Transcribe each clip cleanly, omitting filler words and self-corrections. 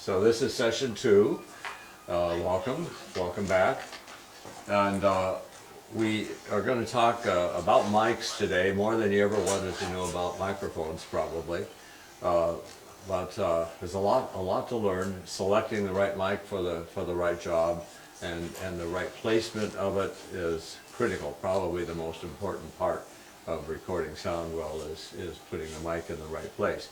So this is session 2. Welcome back. And we are going to talk about mics today, more than you ever wanted to know about microphones probably. But there's a lot to learn. Selecting the right mic for the right job and the right placement of it is critical. Probably the most important part of recording sound well is putting the mic in the right place.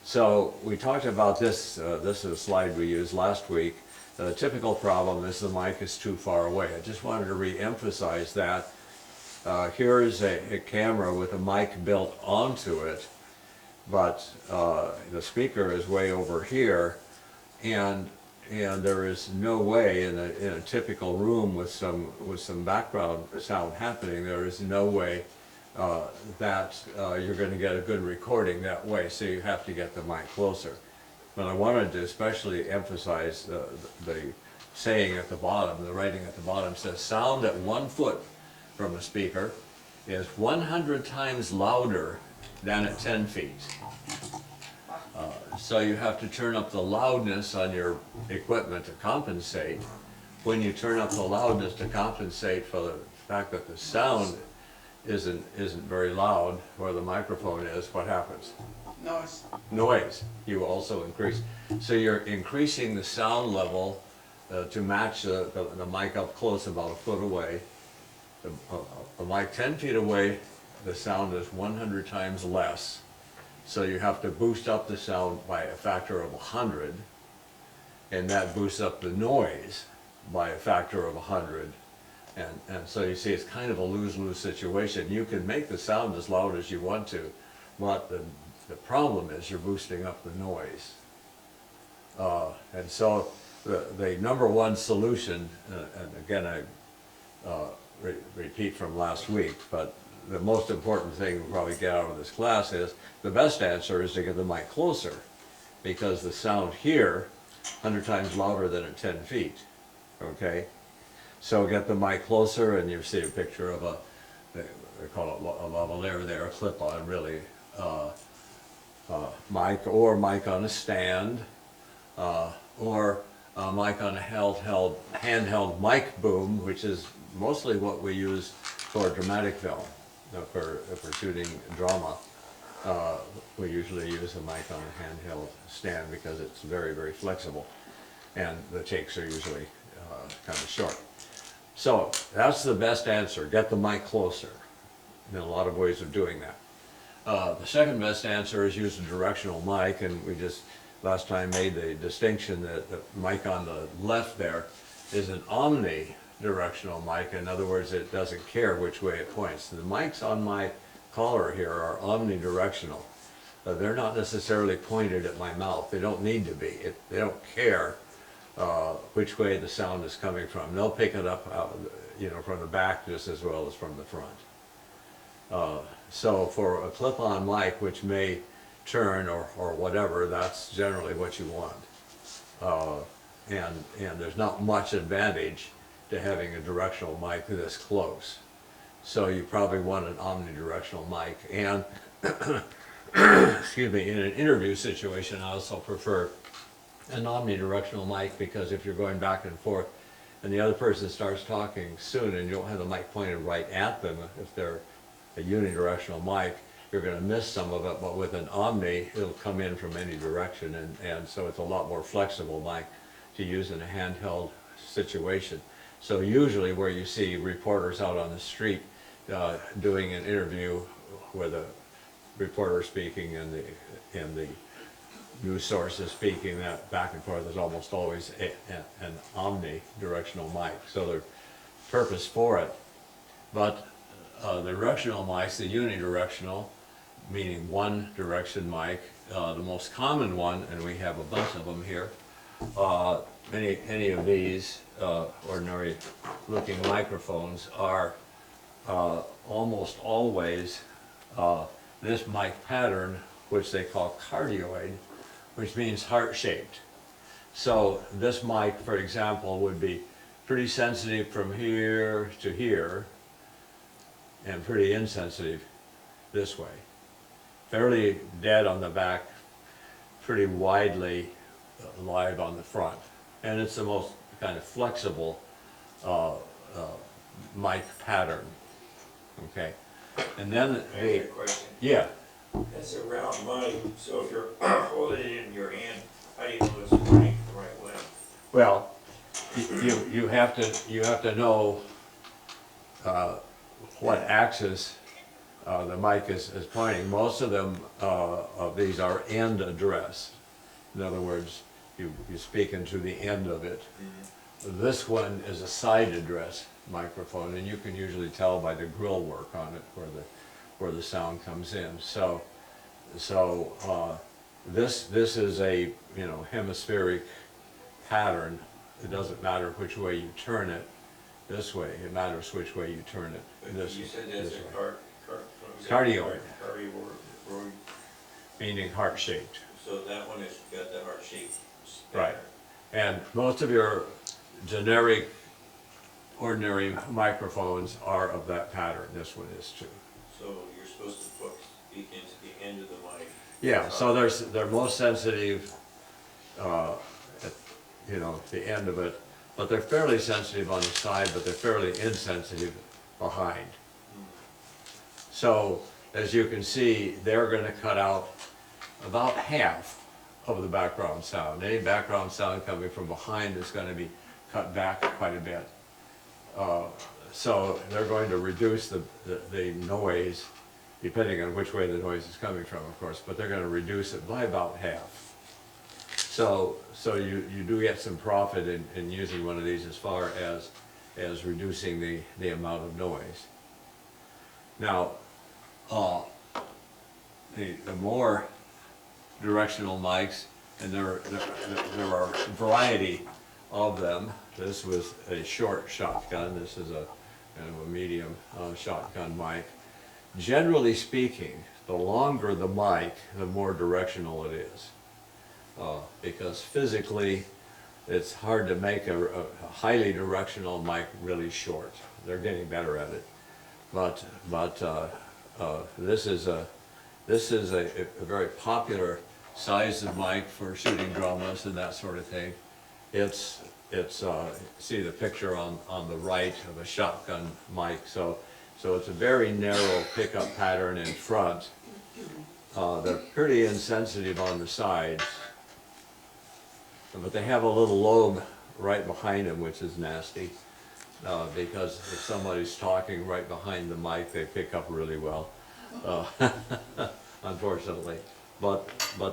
So we talked about this, this is a slide we used last week. The typical problem is the mic is too far away. I just wanted to re-emphasize that. Here is a camera with a mic built onto it, but the speaker is way over here, and there is no way in a typical room with some background sound happening, there is no way that you're going to get a good recording that way, so you have to get the mic closer. But I wanted to especially emphasize the saying at the bottom, the writing at the bottom says, sound at 1 foot from a speaker is 100 times louder than at 10 feet. So you have to turn up the loudness on your equipment to compensate. When you turn up the loudness to compensate for the fact that the sound isn't very loud where the microphone is, what happens? Noise. You also increase. So you're increasing the sound level to match the mic up close, about a foot away. The mic 10 feet away, the sound is 100 times less. So you have to boost up the sound by a factor of 100, and that boosts up the noise by a factor of 100. And so you see it's kind of a lose-lose situation. You can make the sound as loud as you want to, but the problem is you're boosting up the noise. And so the number one solution, and again I repeat from last week, but the most important thing we'll probably get out of this class is the best answer is to get the mic closer, because the sound here 100 times louder than at 10 feet, okay? So get the mic closer, and you see a picture of they call it a lavalier there, a clip-on really, mic, or mic on a stand, or a mic on a handheld mic boom, which is mostly what we use for dramatic film. If we're shooting drama, we usually use a mic on a handheld stand because it's very, very flexible, and the takes are usually kind of short. So that's the best answer, get the mic closer. There are a lot of ways of doing that. The second best answer is use a directional mic, and we just last time made the distinction that the mic on the left there is an omnidirectional mic. In other words, it doesn't care which way it points. The mics on my collar here are omnidirectional. They're not necessarily pointed at my mouth. They don't need to be. They don't care which way the sound is coming from. They'll pick it up from the back just as well as from the front. So for a clip-on mic, which may turn or whatever, that's generally what you want. And there's not much advantage to having a directional mic this close. So you probably want an omnidirectional mic. And excuse me, in an interview situation, I also prefer an omnidirectional mic, because if you're going back and forth and the other person starts talking soon and you don't have the mic pointed right at them, if they're a unidirectional mic, you're going to miss some of it. But with an omni, it'll come in from any direction, and so it's a lot more flexible mic to use in a handheld situation. So usually where you see reporters out on the street doing an interview with a reporter speaking and the news sources speaking, that back and forth is almost always an omnidirectional mic. So there's purpose for it. But the directional mics, the unidirectional, meaning one direction mic, the most common one, and we have a bunch of them here, any of these ordinary looking microphones are almost always this mic pattern, which they call cardioid, which means heart-shaped. So this mic, for example, would be pretty sensitive from here to here, and pretty insensitive this way. Fairly dead on the back, pretty widely live on the front. And it's the most kind of flexible mic pattern, okay? And then I have a question. yeah, That's a round mic, so if you're holding it in your hand, how do you know it's pointing the right way? well, you have to know what axis the mic is pointing. Most of them of these are end address. In other words, you speak into the end of it. This one is a side address microphone, and you can usually tell by the grill work on it where the sound comes in. So this is a hemispheric pattern. It doesn't matter which way you turn it. This way, it matters which way you turn it. This, You said that's this a way. cardioid, Meaning heart-shaped. so that one has got the heart shape. Right. And most of your generic, ordinary microphones are of that pattern. This one is too. So you're supposed to speak into the end of the mic. Yeah, so they're most sensitive, at the end of it, but they're fairly sensitive on the side, but they're fairly insensitive behind. So, as you can see, they're going to cut out about half of the background sound. Any background sound coming from behind is going to be cut back quite a bit. So they're going to reduce the noise, depending on which way the noise is coming from, of course, but they're going to reduce it by about half. So you do get some profit in using one of these as far as reducing the amount of noise. Now, the more directional mics, and there are a variety of them. This was a short shotgun. This is a kind of a medium shotgun mic. Generally speaking, the longer the mic, the more directional it is. Because physically, it's hard to make a highly directional mic really short. They're getting better at it. But this is a very popular size of mic for shooting dramas and that sort of thing. It's see the picture on the right of a shotgun mic. So it's a very narrow pickup pattern in front. They're pretty insensitive on the sides, but they have a little lobe right behind them, which is nasty. Because if somebody's talking right behind the mic, they pick up really well, unfortunately. But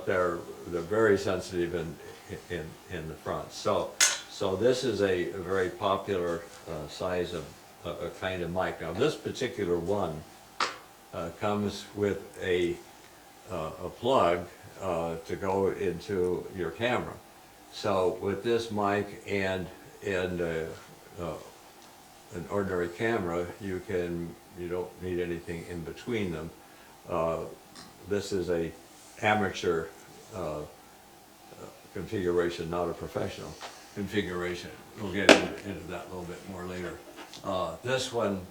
they're very sensitive in the front. So this is a very popular size of a kind of mic. Now this particular one comes with a plug to go into your camera. So with this mic and an ordinary camera, you don't need anything in between them. This is a amateur configuration, not a professional configuration. We'll get into that a little bit more later. This one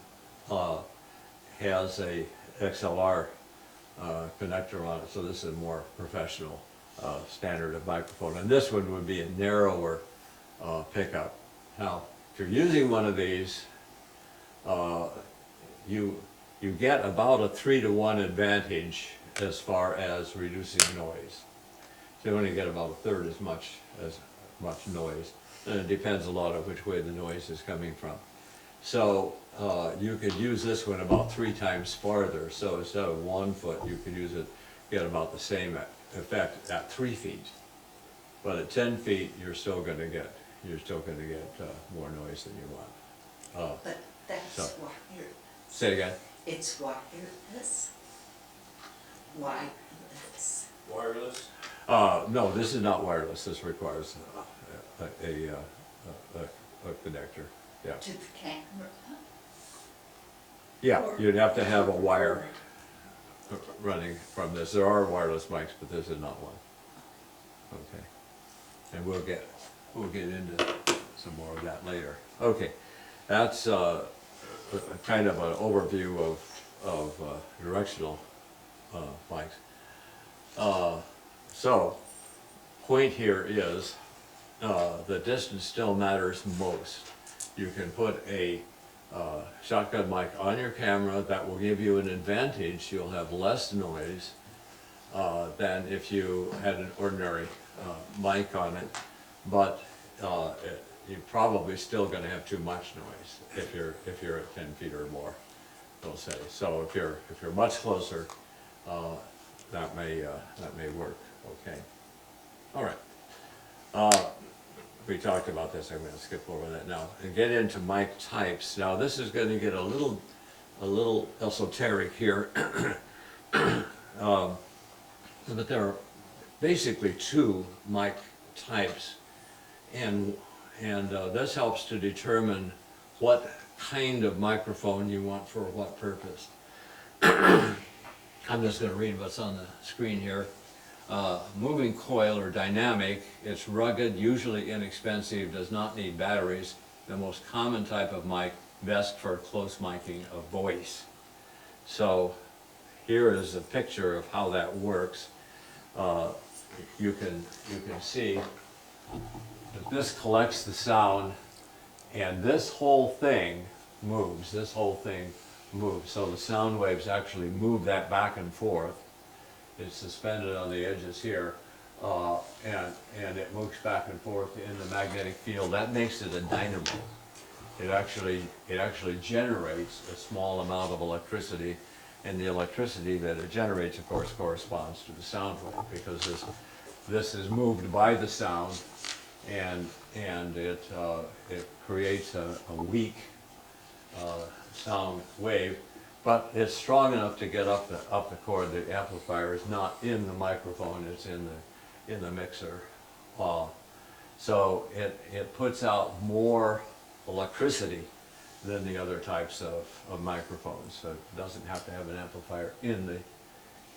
has a XLR connector on it, so this is a more professional standard of microphone. And this one would be a narrower pickup. Now, if you're using one of these, you get about a 3-to-1 advantage as far as reducing noise. So you only get about a third as much noise, and it depends a lot on which way the noise is coming from. So you could use this one about 3 times farther. So instead of 1 foot, you could get about the same effect at 3 feet. But at 10 feet, you're still going to get more noise than you want. But that's wireless. Say again. It's wireless. Wireless. Wireless? No, this is not wireless. This requires a connector. Yeah. To the camera. Yeah, you'd have to have a wire running from this. There are wireless mics, but this is not one. Okay. And we'll get into some more of that later. Okay, that's kind of an overview of directional mics. So point here is, the distance still matters most. You can put a shotgun mic on your camera that will give you an advantage. You'll have less noise than if you had an ordinary mic on it, but you're probably still going to have too much noise if you're at 10 feet or more, they'll say. So if you're much closer, that may work. Okay. All right. We talked about this. I'm going to skip over that now and get into mic types. Now this is going to get a little esoteric here, but there are basically two mic types, and this helps to determine what kind of microphone you want for what purpose. I'm just going to read what's on the screen here. Moving coil or dynamic, it's rugged, usually inexpensive, does not need batteries. The most common type of mic, best for close miking of voice. So here is a picture of how that works. You can see that this collects the sound, and this whole thing moves. This whole thing moves. So the sound waves actually move that back and forth. It's suspended on the edges here, and it moves back and forth in the magnetic field. That makes it a dynamo. It actually generates a small amount of electricity, and the electricity that it generates, of course, corresponds to the sound wave, because this is moved by the sound, and it creates a weak sound wave. But it's strong enough to get up the cord. The amplifier is not in the microphone; it's in the mixer. So it puts out more electricity than the other types of microphones. So it doesn't have to have an amplifier in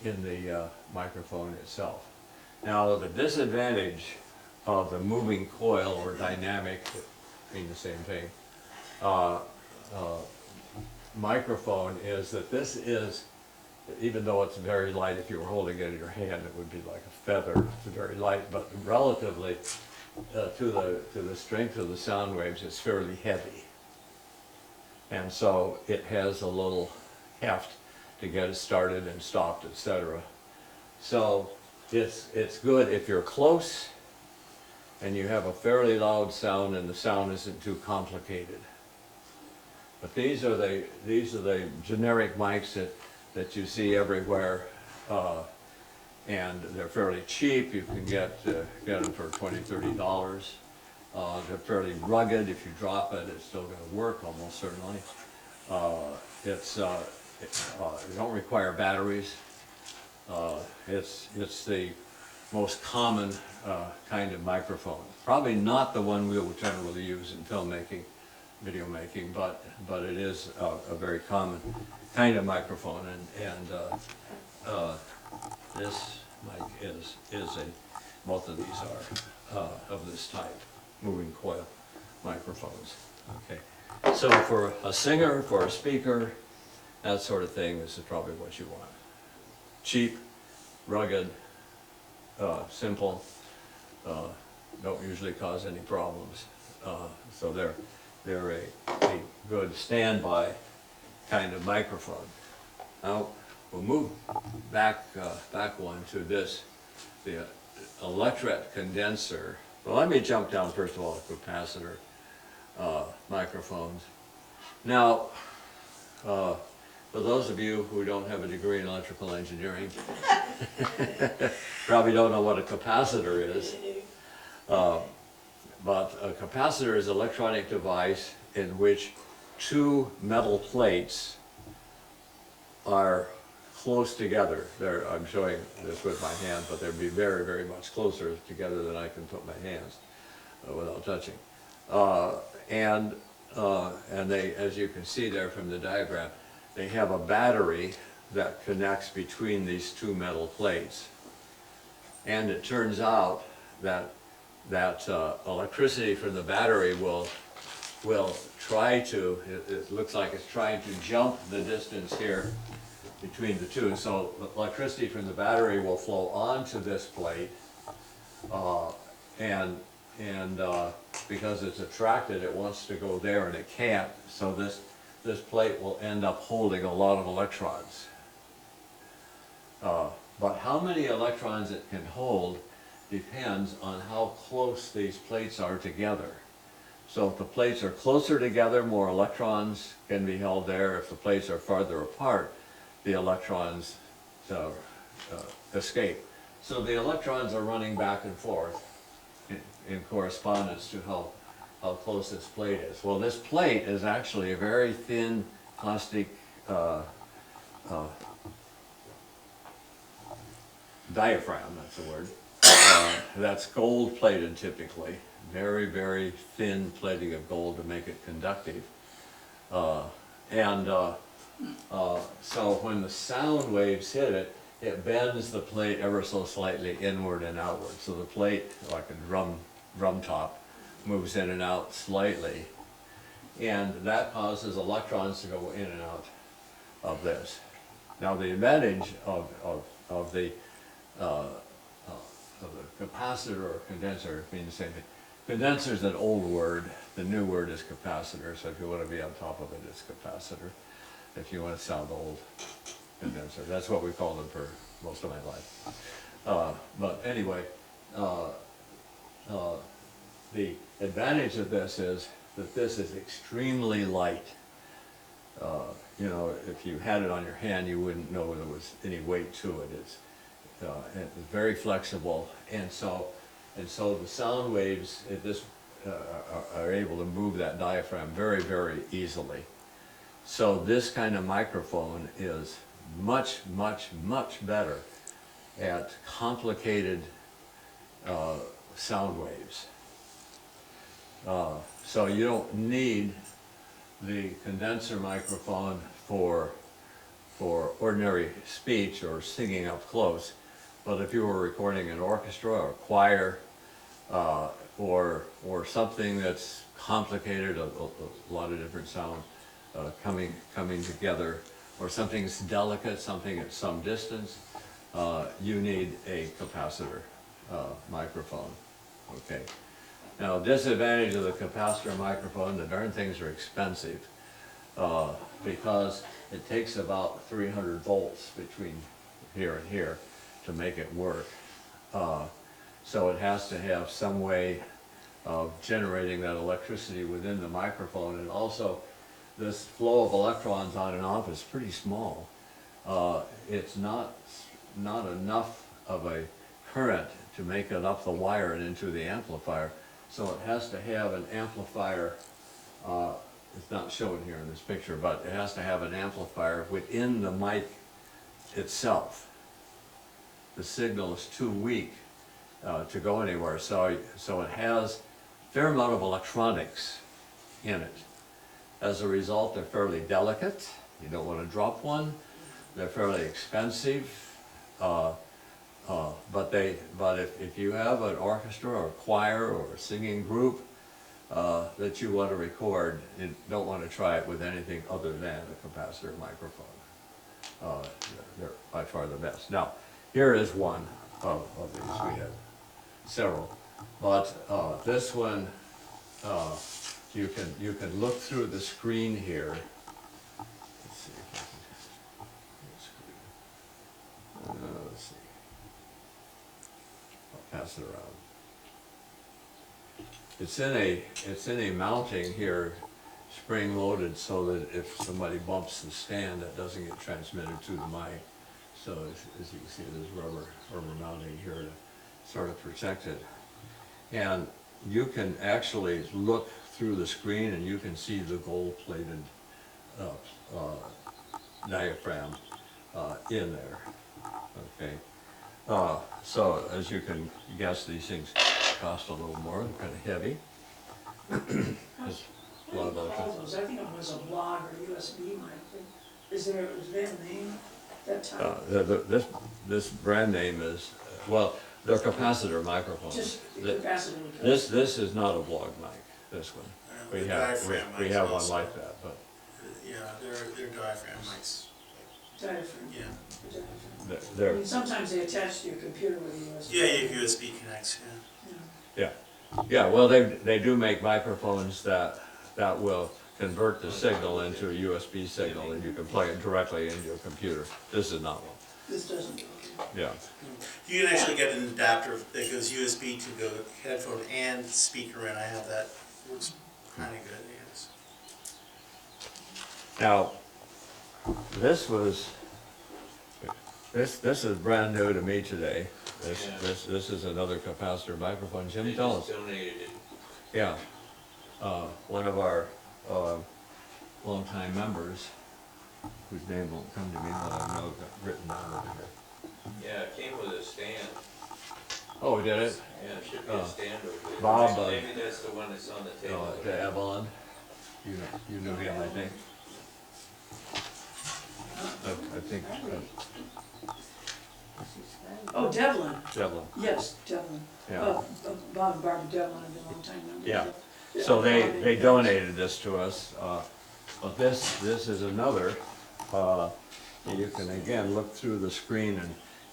the microphone itself. Now the disadvantage of the moving coil or dynamic, being the same thing, microphone is that this is, even though it's very light, if you were holding it in your hand, it would be like a feather. It's very light, but relatively to the strength of the sound waves, it's fairly heavy. And so it has a little heft to get it started and stopped, etc. So it's good if you're close and you have a fairly loud sound and the sound isn't too complicated. But these are the generic mics that you see everywhere, and they're fairly cheap. You can get them for $20, $30. They're fairly rugged. If you drop it, it's still going to work almost certainly. They don't require batteries. It's the most common kind of microphone. Probably not the one we would generally use in filmmaking, video making, but it is a very common kind of microphone, and this mic is both of these are of this type, moving coil microphones. Okay, so for a singer, for a speaker, that sort of thing, this is probably what you want. Cheap, rugged, simple, don't usually cause any problems. So they're a good standby kind of microphone. Now we'll move back one to this, the electret condenser. Well, let me jump down first of all to capacitor microphones. Now, for those of you who don't have a degree in electrical engineering, probably don't know what a capacitor is. But a capacitor is an electronic device in which two metal plates are close together. I'm showing this with my hand, but they'd be very, very much closer together than I can put my hands without touching. And they, as you can see there from the diagram, they have a battery that connects between these two metal plates. And it turns out that electricity from the battery will try to, it looks like it's trying to jump the distance here between the two. So electricity from the battery will flow onto this plate, And because it's attracted, it wants to go there and it can't, so this plate will end up holding a lot of electrons. But how many electrons it can hold depends on how close these plates are together. So if the plates are closer together, more electrons can be held there. If the plates are farther apart, the electrons escape. So the electrons are running back and forth in correspondence to how close this plate is. Well, this plate is actually a very thin plastic diaphragm, that's the word. That's gold plated typically. Very, very thin plating of gold to make it conductive. So when the sound waves hit it, it bends the plate ever so slightly inward and outward. So the plate, like a drum top, moves in and out slightly. And that causes electrons to go in and out of this. Now the advantage of the capacitor or condenser mean the same thing. Condenser is an old word. The new word is capacitor. So if you want to be on top of it, it's capacitor. If you want to sound old, condenser. That's what we called them for most of my life. But anyway, the advantage of this is that this is extremely light. You know, if you had it on your hand, you wouldn't know there was any weight to it. It's very flexible, and so the sound waves are able to move that diaphragm very, very easily. So this kind of microphone is much, much, much better at complicated sound waves. So you don't need the condenser microphone for ordinary speech or singing up close, but if you were recording an orchestra or choir or something that's complicated, a lot of different sound coming together, or something's delicate, something at some distance, you need a capacitor microphone. Okay. Now, disadvantage of the capacitor microphone, the darn things are expensive because it takes about 300 volts between here and here to make it work. So it has to have some way of generating that electricity within the microphone, and also this flow of electrons on and off is pretty small. It's not enough of a current to make it up the wire and into the amplifier. So it has to have an amplifier, it's not shown here in this picture, but it has to have an amplifier within the mic itself. The signal is too weak to go anywhere, so it has a fair amount of electronics in it. As a result, they're fairly delicate. You don't want to drop one. They're fairly expensive. But if you have an orchestra or a choir or a singing group that you want to record, you don't want to try it with anything other than a capacitor microphone. They're by far the best. Now, here is one of these. We have several, but this one you can look through the screen here. Let's see if I can. Let's see. Pass it around. It's in a mounting here, spring loaded, so that if somebody bumps the stand, that doesn't get transmitted to the mic. So as you can see, there's rubber mounting here to sort of protect it. And you can actually look through the screen and you can see the gold plated diaphragm in there. Okay. So as you can guess, these things cost a little more. They're kind of heavy. A lot of electricity. I think it was a blog or USB mic. Is there a name at that time? This brand name is, well, they're capacitor microphones. Just the capacitor. This is not a blog mic. This one. We have one like that, but Yeah, they're diaphragm mics, Diaphragm. Yeah. The diaphragm. I They're, mean, sometimes they attach to your computer with a USB. Yeah, your USB connects, yeah. yeah, well, they do make microphones that will convert the signal into a USB signal, and you can plug it directly into your computer. This is not one, This doesn't, okay. yeah. You can actually get an adapter that goes USB to go headphone and speaker in. I have that. Works kind of good, yes. Now, this is brand new to me today. This is another capacitor microphone. Jim, tell us. Donated it. Yeah, one of our longtime members, whose name won't come to me, but I know it got written down over here. Yeah, it came with a stand. Oh, did it? Yeah, it should be a stand over there. Bob, Maybe that's the one that's on the table. To Avalon. You knew him, I think. I think Oh, Devlin, Devlin. yes, Devlin. Yeah. Bob and Barbara Devlin have been longtime members. Yeah. So they donated this to us, but this is another, you can again look through the screen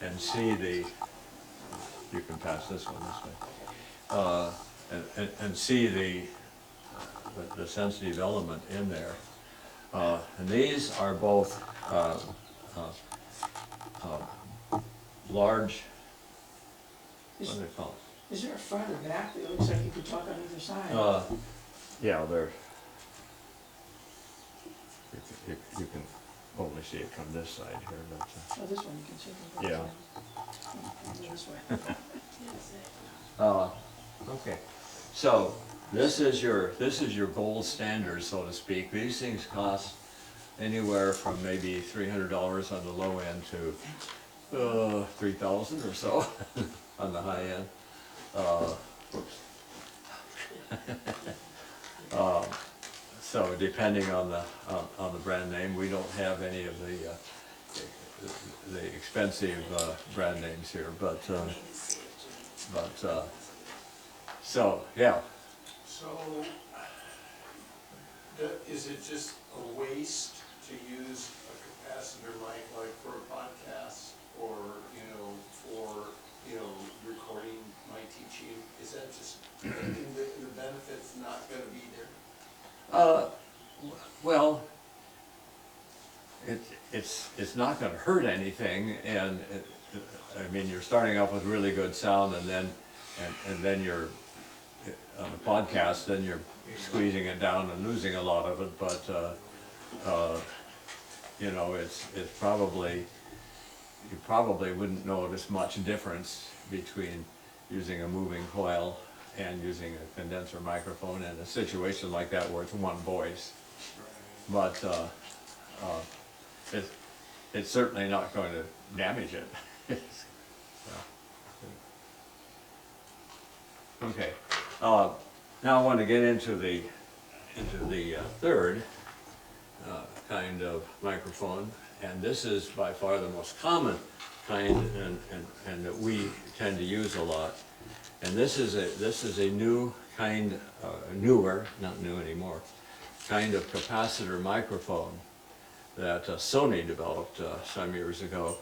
and see you can pass this one this way, and see the sensitive element in there. And these are both large, what do they call it? Is there a front or back that looks like you could talk on either side? Yeah, they're, you can only see it from this side here, but, Oh, this one you can see from both Yeah. sides. Oh, this way. okay. So, this is your gold standard, so to speak. These things cost anywhere from maybe $300 on the low end to $3,000 or so on the high end. Whoops. So depending on the brand name, we don't have any of the expensive brand names here, but so yeah. So, is it just a waste to use a capacitor mic like for a podcast or, for, recording my teaching? Is that just, the benefit's not gonna be there? Well, it's not gonna hurt anything, and I mean, you're starting off with really good sound, and then you're on a podcast, then you're squeezing it down and losing a lot of it, but it's probably, you probably wouldn't notice much difference between using a moving coil and using a condenser microphone in a situation like that where it's one voice. But it's certainly not going to damage it. Okay, now I want to get into the third kind of microphone, and this is by far the most common kind, and that we tend to use a lot. And this is a new kind, newer, not new anymore, kind of capacitor microphone that Sony developed some years ago.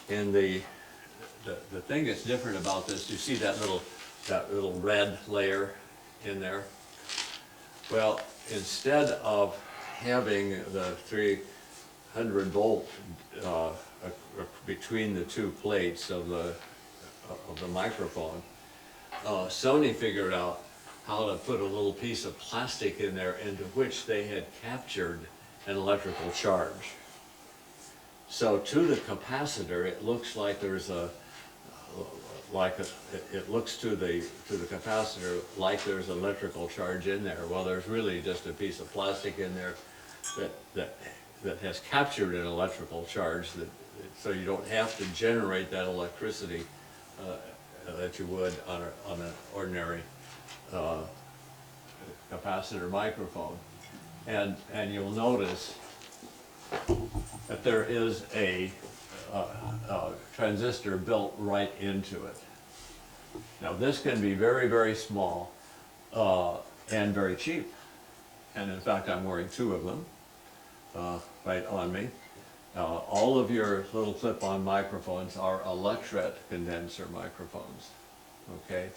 And the thing that's different about this, you see that little red layer in there? Well, instead of having the 300 volt between the two plates of the microphone, Sony figured out how to put a little piece of plastic in there into which they had captured an electrical charge. So to the capacitor, it looks like there's it looks to the capacitor like there's electrical charge in there. Well, there's really just a piece of plastic in there that has captured an electrical charge, so you don't have to generate that electricity that you would on an ordinary capacitor microphone. And you'll notice that there is a transistor built right into it. Now this can be very, very small and very cheap. And in fact, I'm wearing two of them right on me. All of your little clip-on microphones are electret condenser microphones, okay?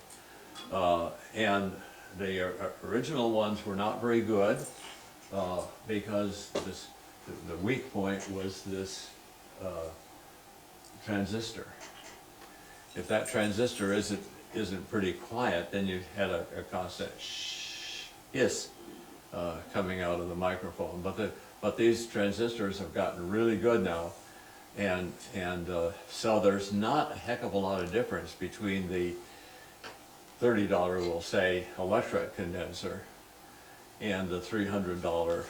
And the original ones were not very good because the weak point was this transistor. If that transistor isn't pretty quiet, then you had a constant hiss coming out of the microphone. But these transistors have gotten really good now, and so there's not a heck of a lot of difference between the $30, we'll say, electret condenser and the $300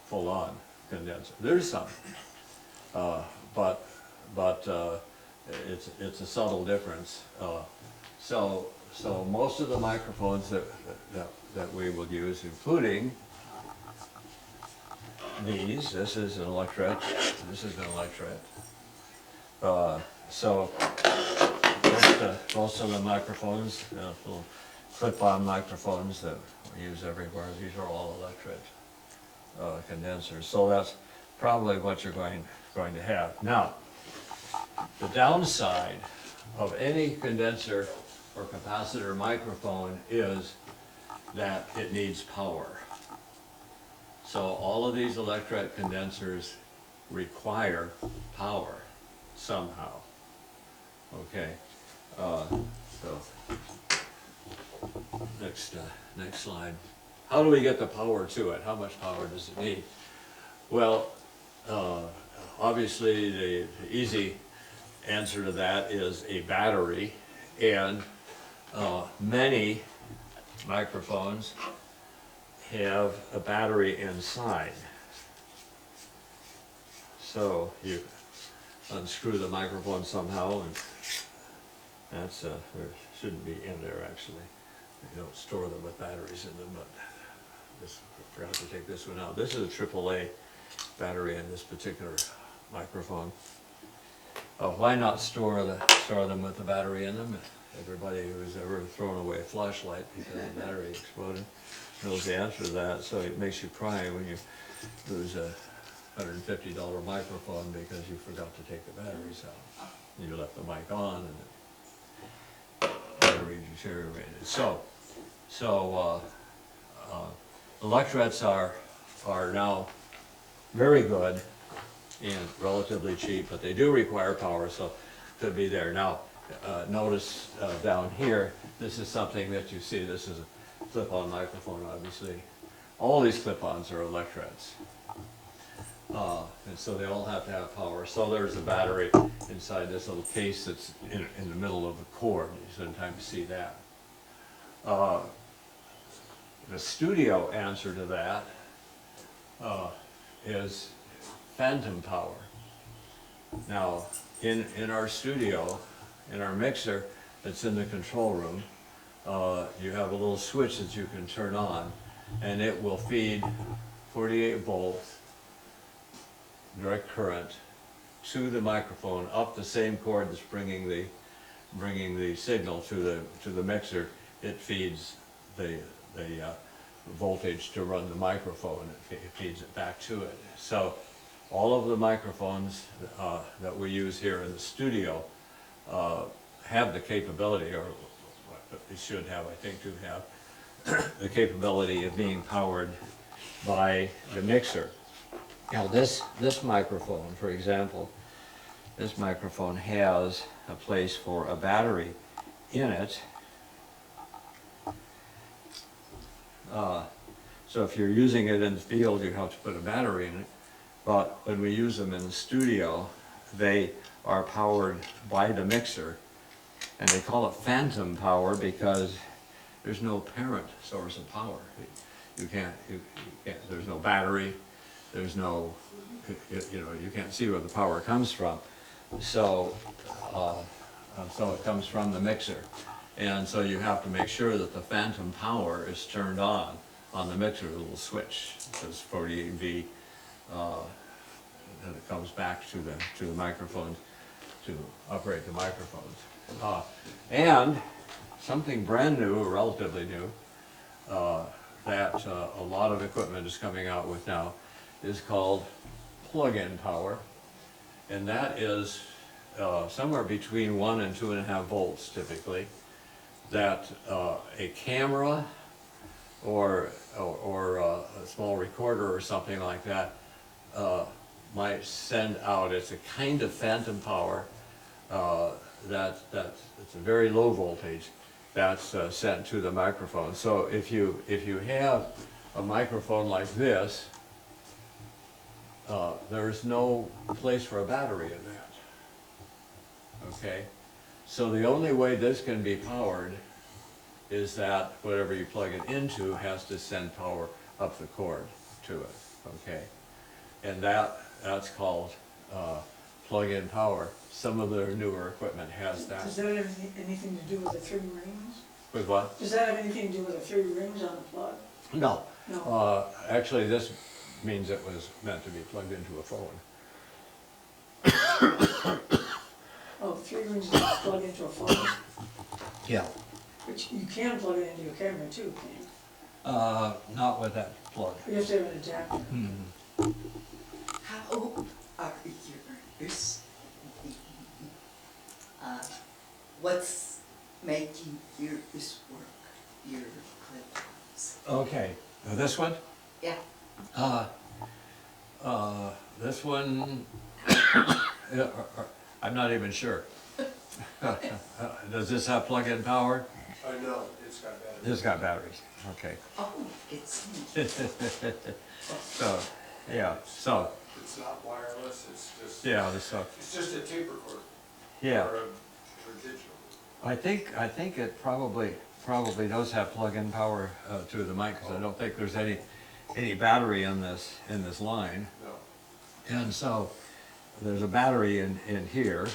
full-on condenser. There's some, but it's a subtle difference. So most of the microphones that we will use, including these, this is an electret, this is an electret. So most of the microphones, little clip-on microphones that we use everywhere, these are all electret condensers. So that's probably what you're going to have. Now, the downside of any condenser or capacitor microphone is that it needs power. So all of these electret condensers require power somehow. Okay, so next slide. How do we get the power to it? How much power does it need? Well, obviously the easy answer to that is a battery, and many microphones have a battery inside. So you unscrew the microphone somehow, and that's there shouldn't be in there actually. You don't store them with batteries in them, but just forgot to take this one out. This is a AAA battery in this particular microphone. Why not store them with the battery in them? Everybody who's ever thrown away a flashlight because the battery exploded knows the answer to that. So it makes you cry when you lose a $150 microphone because you forgot to take the batteries out. You left the mic on and the battery deteriorated. So electrets are now very good and relatively cheap, but they do require power, so could be there. Now, notice down here, this is something that you see. This is a clip-on microphone, obviously. All these clip-ons are electrets. And so they all have to have power. So there's a battery inside this little case that's in the middle of the cord. You sometimes see that. The studio answer to that is phantom power. Now, in our studio, in our mixer that's in the control room, you have a little switch that you can turn on, and it will feed 48 volts direct current to the microphone up the same cord that's bringing the signal to the mixer. It feeds the voltage to run the microphone. It feeds it back to it. So all of the microphones that we use here in the studio have the capability, or they should have, I think, to have the capability of being powered by the mixer. Now this microphone, for example, this microphone has a place for a battery in it. So if you're using it in the field, you have to put a battery in it. But when we use them in the studio, they are powered by the mixer. And they call it phantom power because there's no apparent source of power. You can't, there's no battery, there's no, you can't see where the power comes from. So, so it comes from the mixer. And so you have to make sure that the phantom power is turned on the mixer, a little switch. It says 48V, and it comes back to the microphone to operate the microphones. And something brand new, or relatively new, that a lot of equipment is coming out with now, is called plug-in power, and that is somewhere between 1 and 2.5 volts typically, that a camera or a small recorder or something like that might send out. It's a kind of phantom power that's it's a very low voltage that's sent to the microphone. So if you have a microphone like this, there's no place for a battery in that. Okay, so the only way this can be powered is that whatever you plug it into has to send power up the cord to it. Okay, and that's called plug-in power. Some of the newer equipment has that. Does that have anything to do with the 3 rings? With what? Does that have anything to do with the 3 rings on the plug? No. No. Actually, this means it was meant to be plugged into a phone. Oh, 3 rings is plug into a phone, Yeah. but you can plug it into your camera too, can't you? Not with that plug. You have to have an adapter. How are yours? What's making yours work, your clip-ons? Okay. Now this one? Yeah, This one, I'm not even sure. Does this have plug-in power? No, it's got batteries. This got batteries. Okay. oh, it's, So, yeah, so, It's not wireless, it's just, yeah, so, it's just a tape recorder. yeah. Or digital. I think it probably does have plug-in power to the mic, because I don't think there's any battery in this line. No. And so there's a battery in here.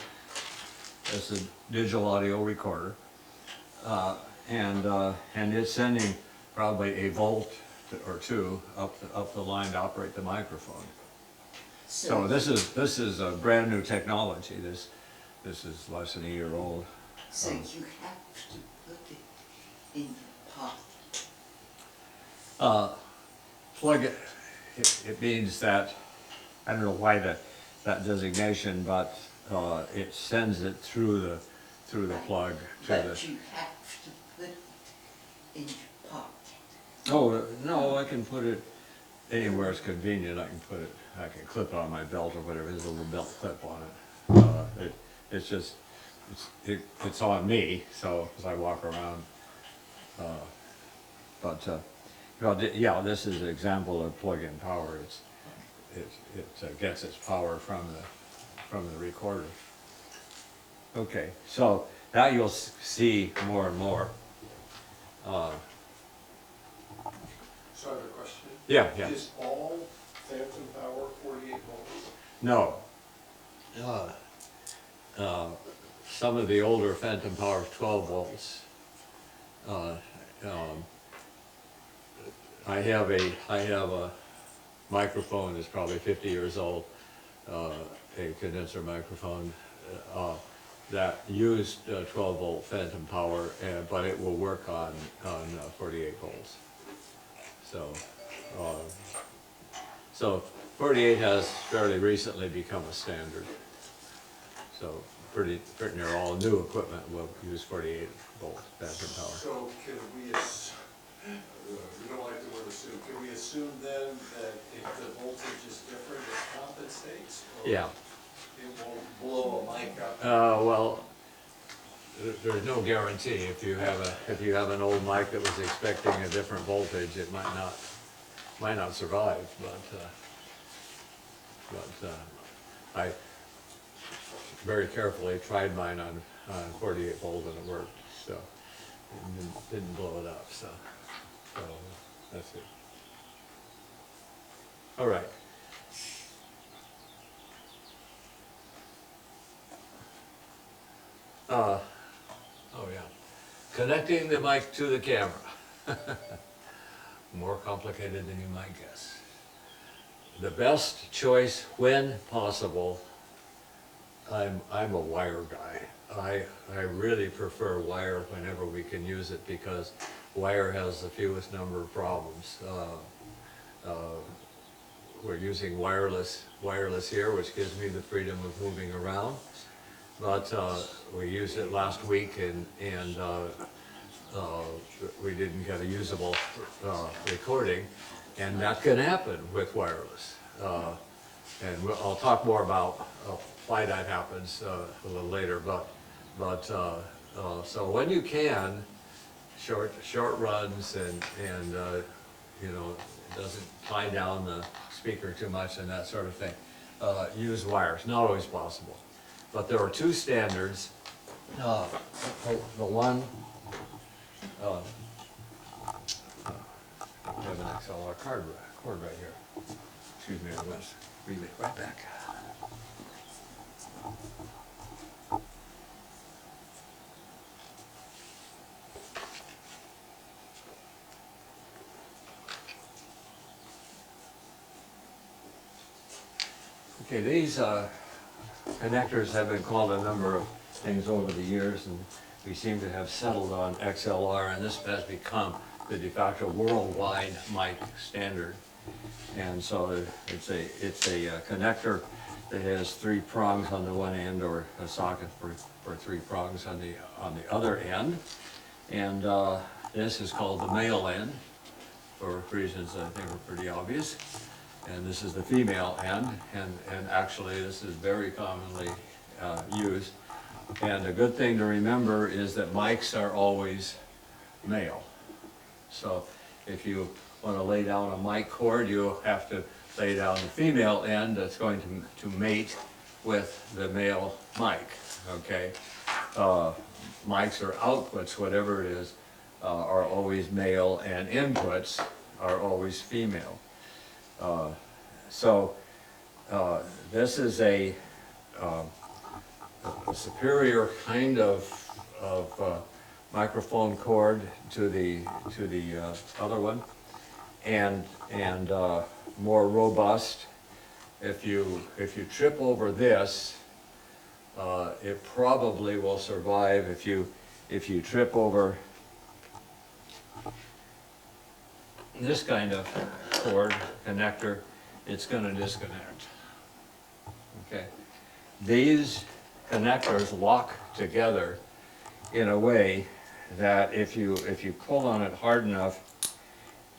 It's a digital audio recorder, and it's sending probably a volt or two up the line to operate the microphone. So this is a brand new technology. This is less than a year old. so you have to put it in your pocket. Plug it. It means that, I don't know why that designation, but it sends it through the plug to But the. you have to put it in your pocket. Oh no, I can put it anywhere it's convenient. I can clip it on my belt or whatever. There's a little belt clip on it. It's on me, so as I walk around. Yeah, this is an example of plug-in power. It gets its power from the recorder. Okay, so that you'll see more and more. So I have a question. Yeah. Is all phantom power 48 volts? No. Some of the older phantom power is 12 volts. I have a microphone that's probably 50 years old, a condenser microphone that used 12 volt phantom power, but it will work on 48 volts. So 48 has fairly recently become a standard. So pretty near all new equipment will use 48 volt phantom power. So can we we don't like the word assume, can we assume then that if the voltage is different, it compensates? Or Yeah. it won't blow a mic up? Well, there's no guarantee. If you have an old mic that was expecting a different voltage, it might not survive. But I very carefully tried mine on 48 volt and it worked. So it didn't blow it up. So that's it. All right. Oh yeah, connecting the mic to the camera. More complicated than you might guess. The best choice when possible, I'm a wire guy. I really prefer wire whenever we can use it because wire has the fewest number of problems. we're using wireless here, which gives me the freedom of moving around. But we used it last week and we didn't get a usable recording, and that can happen with wireless. And I'll talk more about why that happens a little later. But so when you can, short runs and you know, it doesn't tie down the speaker too much and that sort of thing. Use wires, not always possible. But there are two standards. The one, I have an XLR cord right here. Excuse me, I must read it right back. Okay, these connectors have been called a number of things over the years, and we seem to have settled on XLR, and this has become the de facto worldwide mic standard. And so it's a connector that has 3 prongs on the one end, or a socket for 3 prongs on the other end. And this is called the male end, for reasons that I think are pretty obvious. And this is the female end, and actually this is very commonly used. And a good thing to remember is that mics are always male. So if you want to lay down a mic cord, you have to lay down the female end that's going to mate with the male mic, okay? Mics or outputs, whatever it is, are always male, and inputs are always female. So this is a superior kind of microphone cord to the other one, and more robust. If you trip over this, it probably will survive. If you trip over this kind of cord connector, it's going to disconnect. Okay, these connectors lock together in a way that if you pull on it hard enough,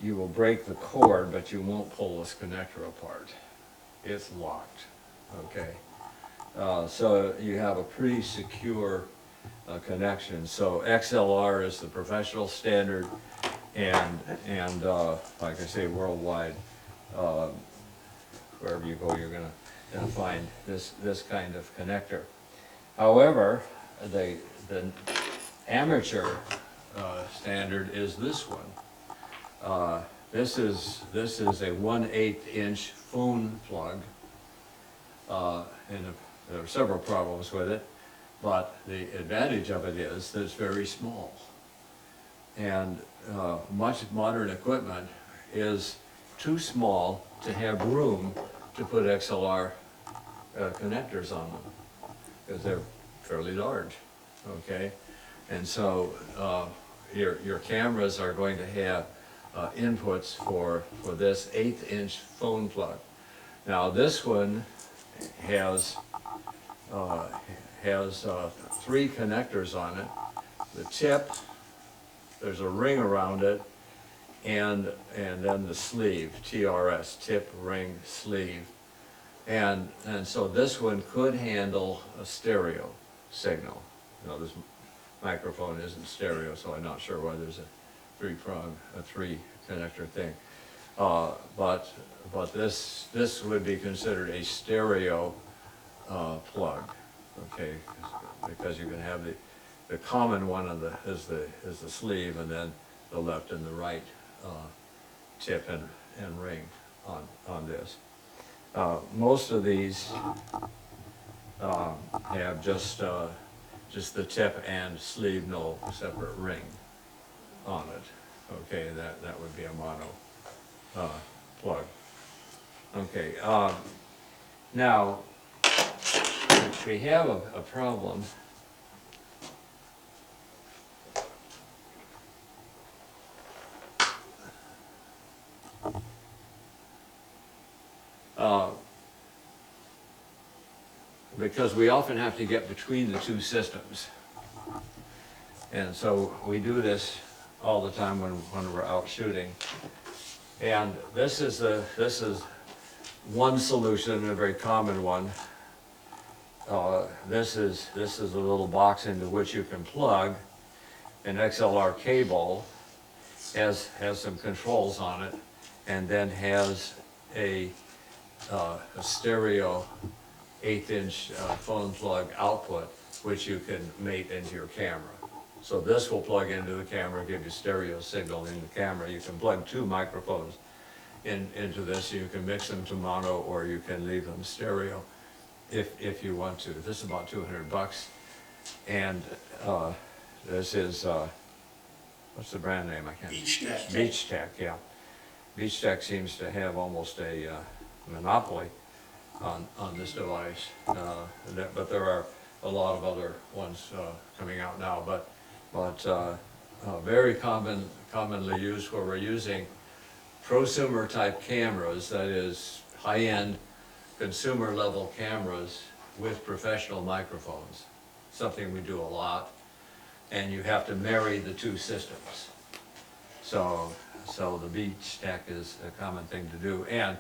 you will break the cord, but you won't pull this connector apart. It's locked. Okay, so you have a pretty secure connection. So XLR is the professional standard, and like I say, worldwide, wherever you go, you're gonna find this kind of connector. However, the amateur standard is this one. This is a 1/8 inch phone plug, and there are several problems with it, but the advantage of it is that it's very small. And much modern equipment is too small to have room to put XLR connectors on them, because they're fairly large, okay? And so your cameras are going to have inputs for this 1/8 inch phone plug. Now this one has 3 connectors on it. The tip, there's a ring around it, and then the sleeve, TRS, tip, ring, sleeve. And so this one could handle a stereo signal. You know, this microphone isn't stereo, so I'm not sure why there's a 3 connector thing. But this would be considered a stereo plug, okay? Because you can have the common one is the sleeve, and then the left and the right tip and ring on this. Most of these have just the tip and sleeve, no separate ring on it. Okay, that would be a mono plug. Okay, now we have a problem. because we often have to get between the two systems. And so we do this all the time when we're out shooting. And this is one solution, a very common one. This is a little box into which you can plug an XLR cable, has some controls on it, and then has a stereo 1/8" phone plug output, which you can mate into your camera. So this will plug into the camera, give you stereo signal in the camera. You can plug 2 microphones into this. You can mix them to mono, or you can leave them stereo if you want to. This is about $200, and this is what's the brand name? I can't. Beach Tech. Beach Tech, yeah. Beach Tech seems to have almost a monopoly on this device, but there are a lot of other ones coming out now. But very commonly used where we're using prosumer type cameras, that is high-end consumer level cameras with professional microphones, something we do a lot, and you have to marry the two systems. So the Beach Tech is a common thing to do, and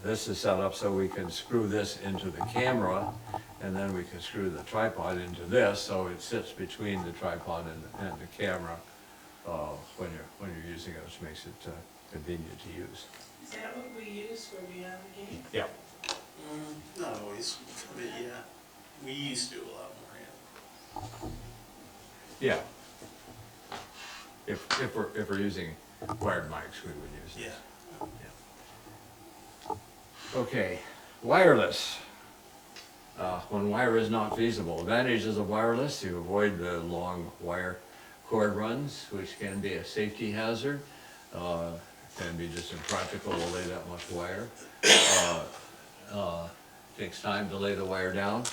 this is set up so we can screw this into the camera, and then we can screw the tripod into this, so it sits between the tripod and the camera when you're using it, which makes it convenient to use. Is that what we use for Beyond the Game? Yeah. Not always, but yeah, we used to a lot more, yeah. Yeah. If we're using wired mics, we would use this. Yeah. Okay, wireless. When wire is not feasible, advantages of wireless: you avoid the long wire cord runs, which can be a safety hazard. Can be just impractical to lay that much wire. Takes time to lay the wire down.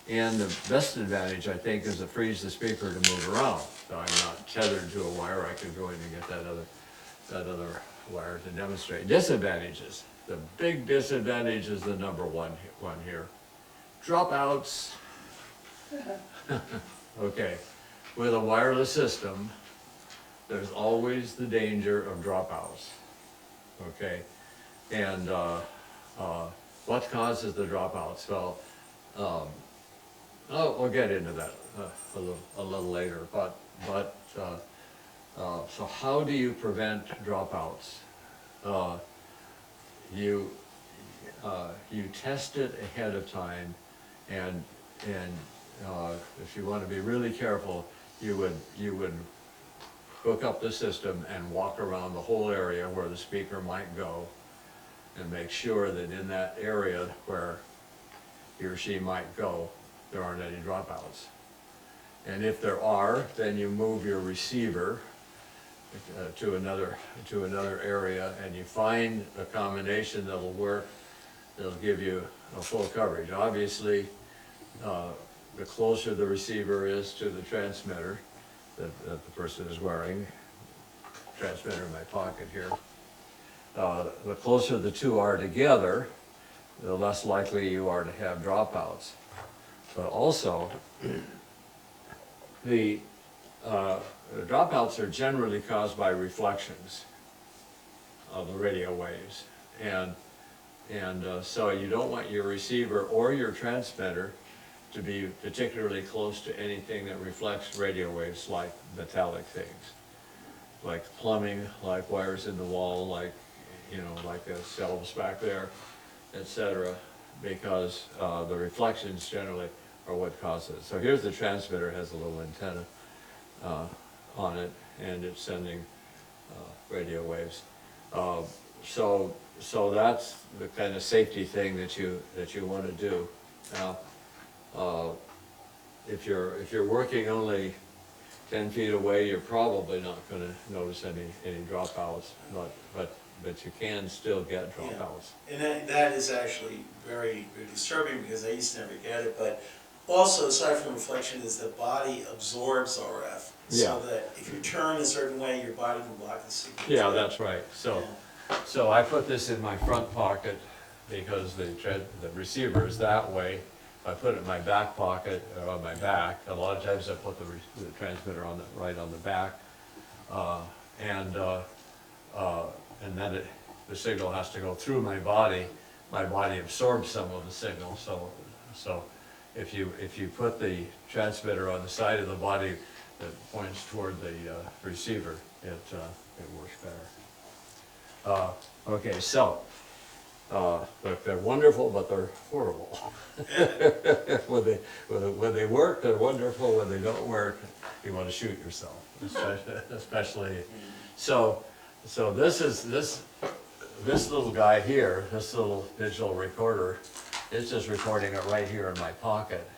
And the best advantage, I think, is it frees the speaker to move around. So I'm not tethered to a wire. I can go in and get that other wire to demonstrate. Disadvantages. The big disadvantage is the number one here. Dropouts. Okay, with a wireless system, there's always the danger of dropouts. Okay, and what causes the dropouts? Well, we'll get into that a little later. But so how do you prevent dropouts? You test it ahead of time, and if you want to be really careful, you would hook up the system and walk around the whole area where the speaker might go, and make sure that in that area where he or she might go, there aren't any dropouts. And if there are, then you move your receiver to another area, and you find a combination that'll work, that'll give you a full coverage. Obviously, the closer the receiver is to the transmitter that the person is wearing, transmitter in my pocket here, the closer the two are together, the less likely you are to have dropouts. But also, the dropouts are generally caused by reflections of the radio waves, and so you don't want your receiver or your transmitter to be particularly close to anything that reflects radio waves, like metallic things, like plumbing, like wires in the wall, like like the shelves back there, etc. Because the reflections generally are what causes it. So here's the transmitter, has a little antenna on it, and it's sending radio waves. So that's the kind of safety thing that you want to do. Now, if you're working only 10 feet away, you're probably not going to notice any dropouts, but you can still get dropouts. Yeah. And that is actually very, very disturbing, because I used to never get it. But also, aside from reflection, is the body absorbs RF. Yeah. So that if you turn a certain way, your body can block the signal. Yeah, that's right. So, Yeah. So I put this in my front pocket because the receiver is that way. If I put it in my back pocket or on my back, a lot of times I put the transmitter on right on the back. And then the signal has to go through my body. My body absorbs some of the signal, so if you put the transmitter on the side of the body that points toward the receiver, it works better. Okay, so look, they're wonderful, but they're horrible. When they work, they're wonderful. When they don't work, you want to shoot yourself, especially. So this little guy here, this little digital recorder, it's just recording it right here in my pocket.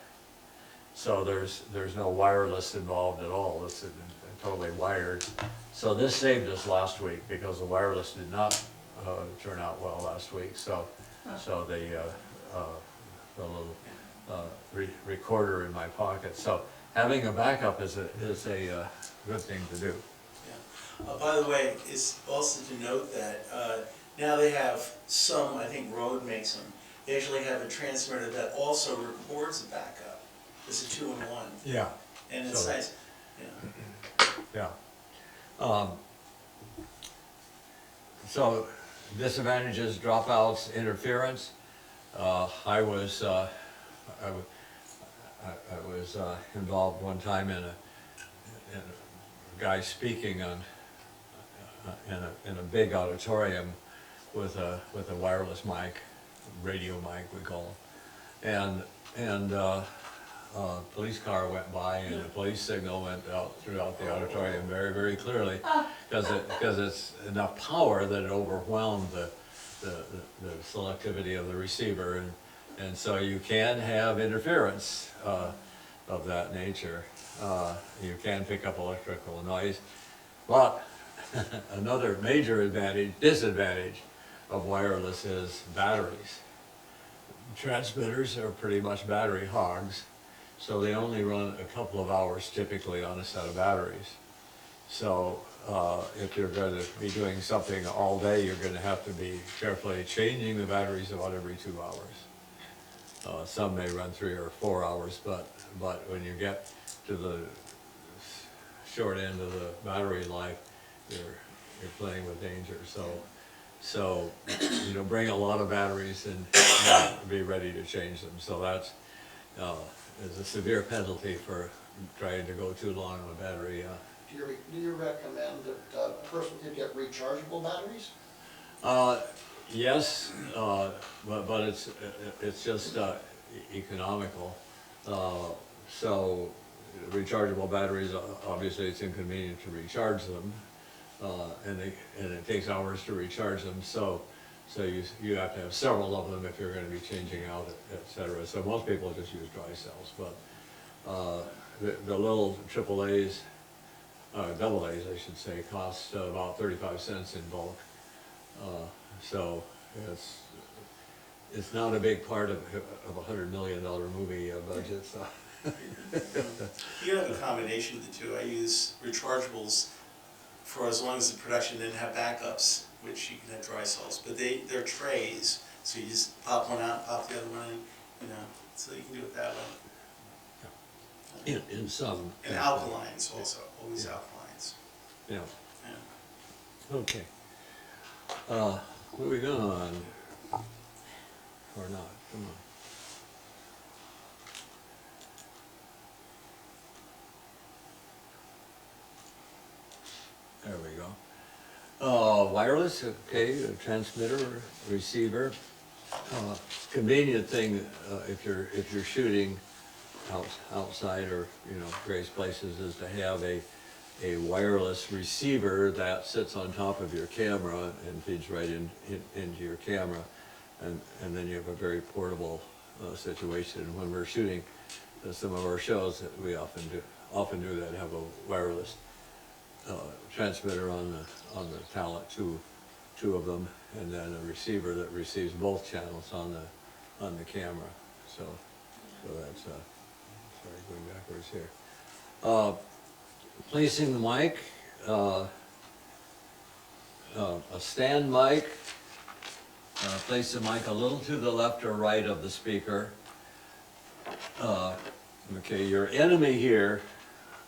So there's no wireless involved at all. It's totally wired. So this saved us last week because the wireless did not turn out well last week. So the little recorder in my pocket. So having a backup is a good thing to do. Yeah. By the way, it's also to note that now they have some, I think Rode makes them, they actually have a transmitter that also records a backup. It's a 2-in-1. Yeah. And it's So- nice. Yeah. Yeah. So disadvantages, dropouts, interference. I was involved one time in a guy speaking on in a big auditorium with a wireless mic, radio mic we call it, and a police car went by and a police signal went out throughout the auditorium very, very clearly, because it's enough power that it overwhelmed the selectivity of the receiver, and so you can have interference of that nature. You can pick up electrical noise, but another major disadvantage of wireless is batteries. Transmitters are pretty much battery hogs, so they only run a couple of hours typically on a set of batteries. So if you're going to be doing something all day, you're going to have to be carefully changing the batteries about every 2 hours. Some may run 3 or 4 hours, but when you get to the short end of the battery life, you're playing with danger. So bring a lot of batteries and be ready to change them. So that's is a severe penalty for trying to go too long on a battery. Do you recommend that a person could get rechargeable batteries? Yes, but it's just economical. So rechargeable batteries, obviously it's inconvenient to recharge them, and it takes hours to recharge them. So you have to have several of them if you're going to be changing out, etc. So most people just use dry cells, but the little AAAs, double A's I should say, cost about 35 cents in bulk. So it's not a big part of a $100 million movie budget. So. You have a combination of the two. I use rechargeables for as long as the production didn't have backups, which you can have dry cells, but they're trays, so you just pop one out, pop the other one in, so you can do it that way. In some. And alkalines also, always alkalines. Yeah. Yeah. Okay. Moving on, or not, come on. There we go. Wireless, okay, a transmitter, receiver. Convenient thing if you're shooting outside or various places is to have a wireless receiver that sits on top of your camera and feeds right into your camera, and then you have a very portable situation. When we're shooting some of our shows, we often do that, have a wireless transmitter on the talent, two of them, and then a receiver that receives both channels on the camera. So that's sorry, going backwards here. Placing the mic, a stand mic. Place the mic a little to the left or right of the speaker. Okay, your enemy here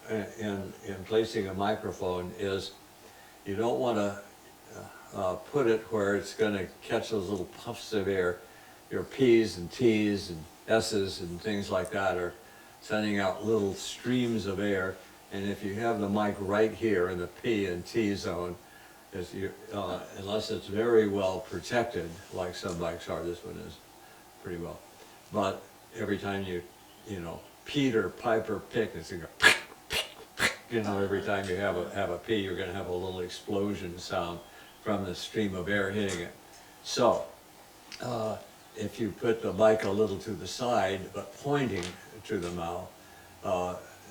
in placing a microphone is you don't want to put it where it's going to catch those little puffs of air. Your P's and T's and S's and things like that are sending out little streams of air. And if you have the mic right here in the P and T zone, unless it's very well protected, like some mics are, this one is pretty well. But every time you Peter, Piper, pick, it's going to go, every time you have a P, you're going to have a little explosion sound from the stream of air hitting it. So, if you put the mic a little to the side, but pointing to the mouth,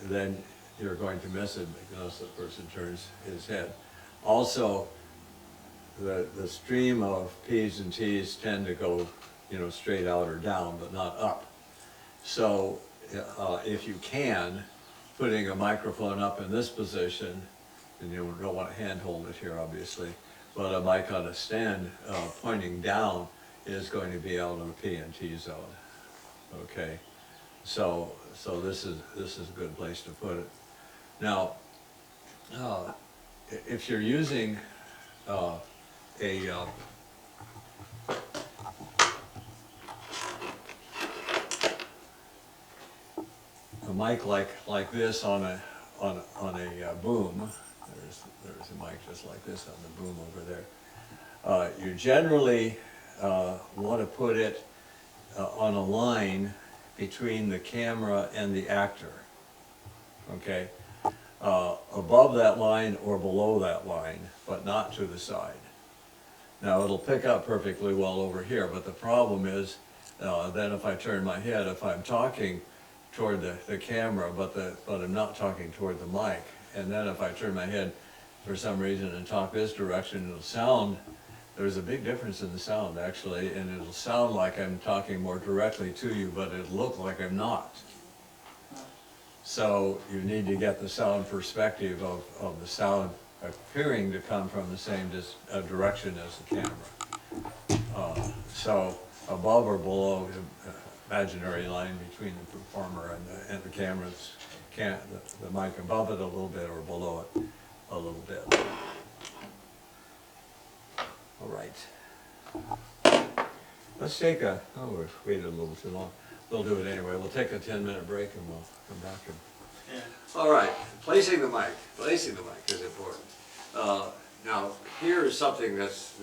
then you're going to miss it because the person turns his head. Also, the stream of P's and T's tend to go, straight out or down, but not up. So, if you can, putting a microphone up in this position, and you don't want to handhold it here, obviously, but a mic on a stand pointing down is going to be out of the P and T zone. Okay, so this is a good place to put it. Now, if you're using a mic like this on a boom, there's a mic just like this on the boom over there. You generally want to put it on a line between the camera and the actor. Okay, above that line or below that line, but not to the side. Now it'll pick up perfectly well over here, but the problem is then if I turn my head, if I'm talking toward the camera, but I'm not talking toward the mic, and then if I turn my head for some reason and talk this direction, it'll sound, there's a big difference in the sound actually, and it'll sound like I'm talking more directly to you, but it'll look like I'm not. So you need to get the sound perspective of the sound appearing to come from the same direction as the camera. So above or below the imaginary line between the performer and the camera's the mic above it a little bit or below it a little bit. All right. Let's take we've waited a little too long. We'll do it anyway. We'll take a 10-minute break and we'll come back. Yeah. All right, placing the mic is important. Now, here is something that's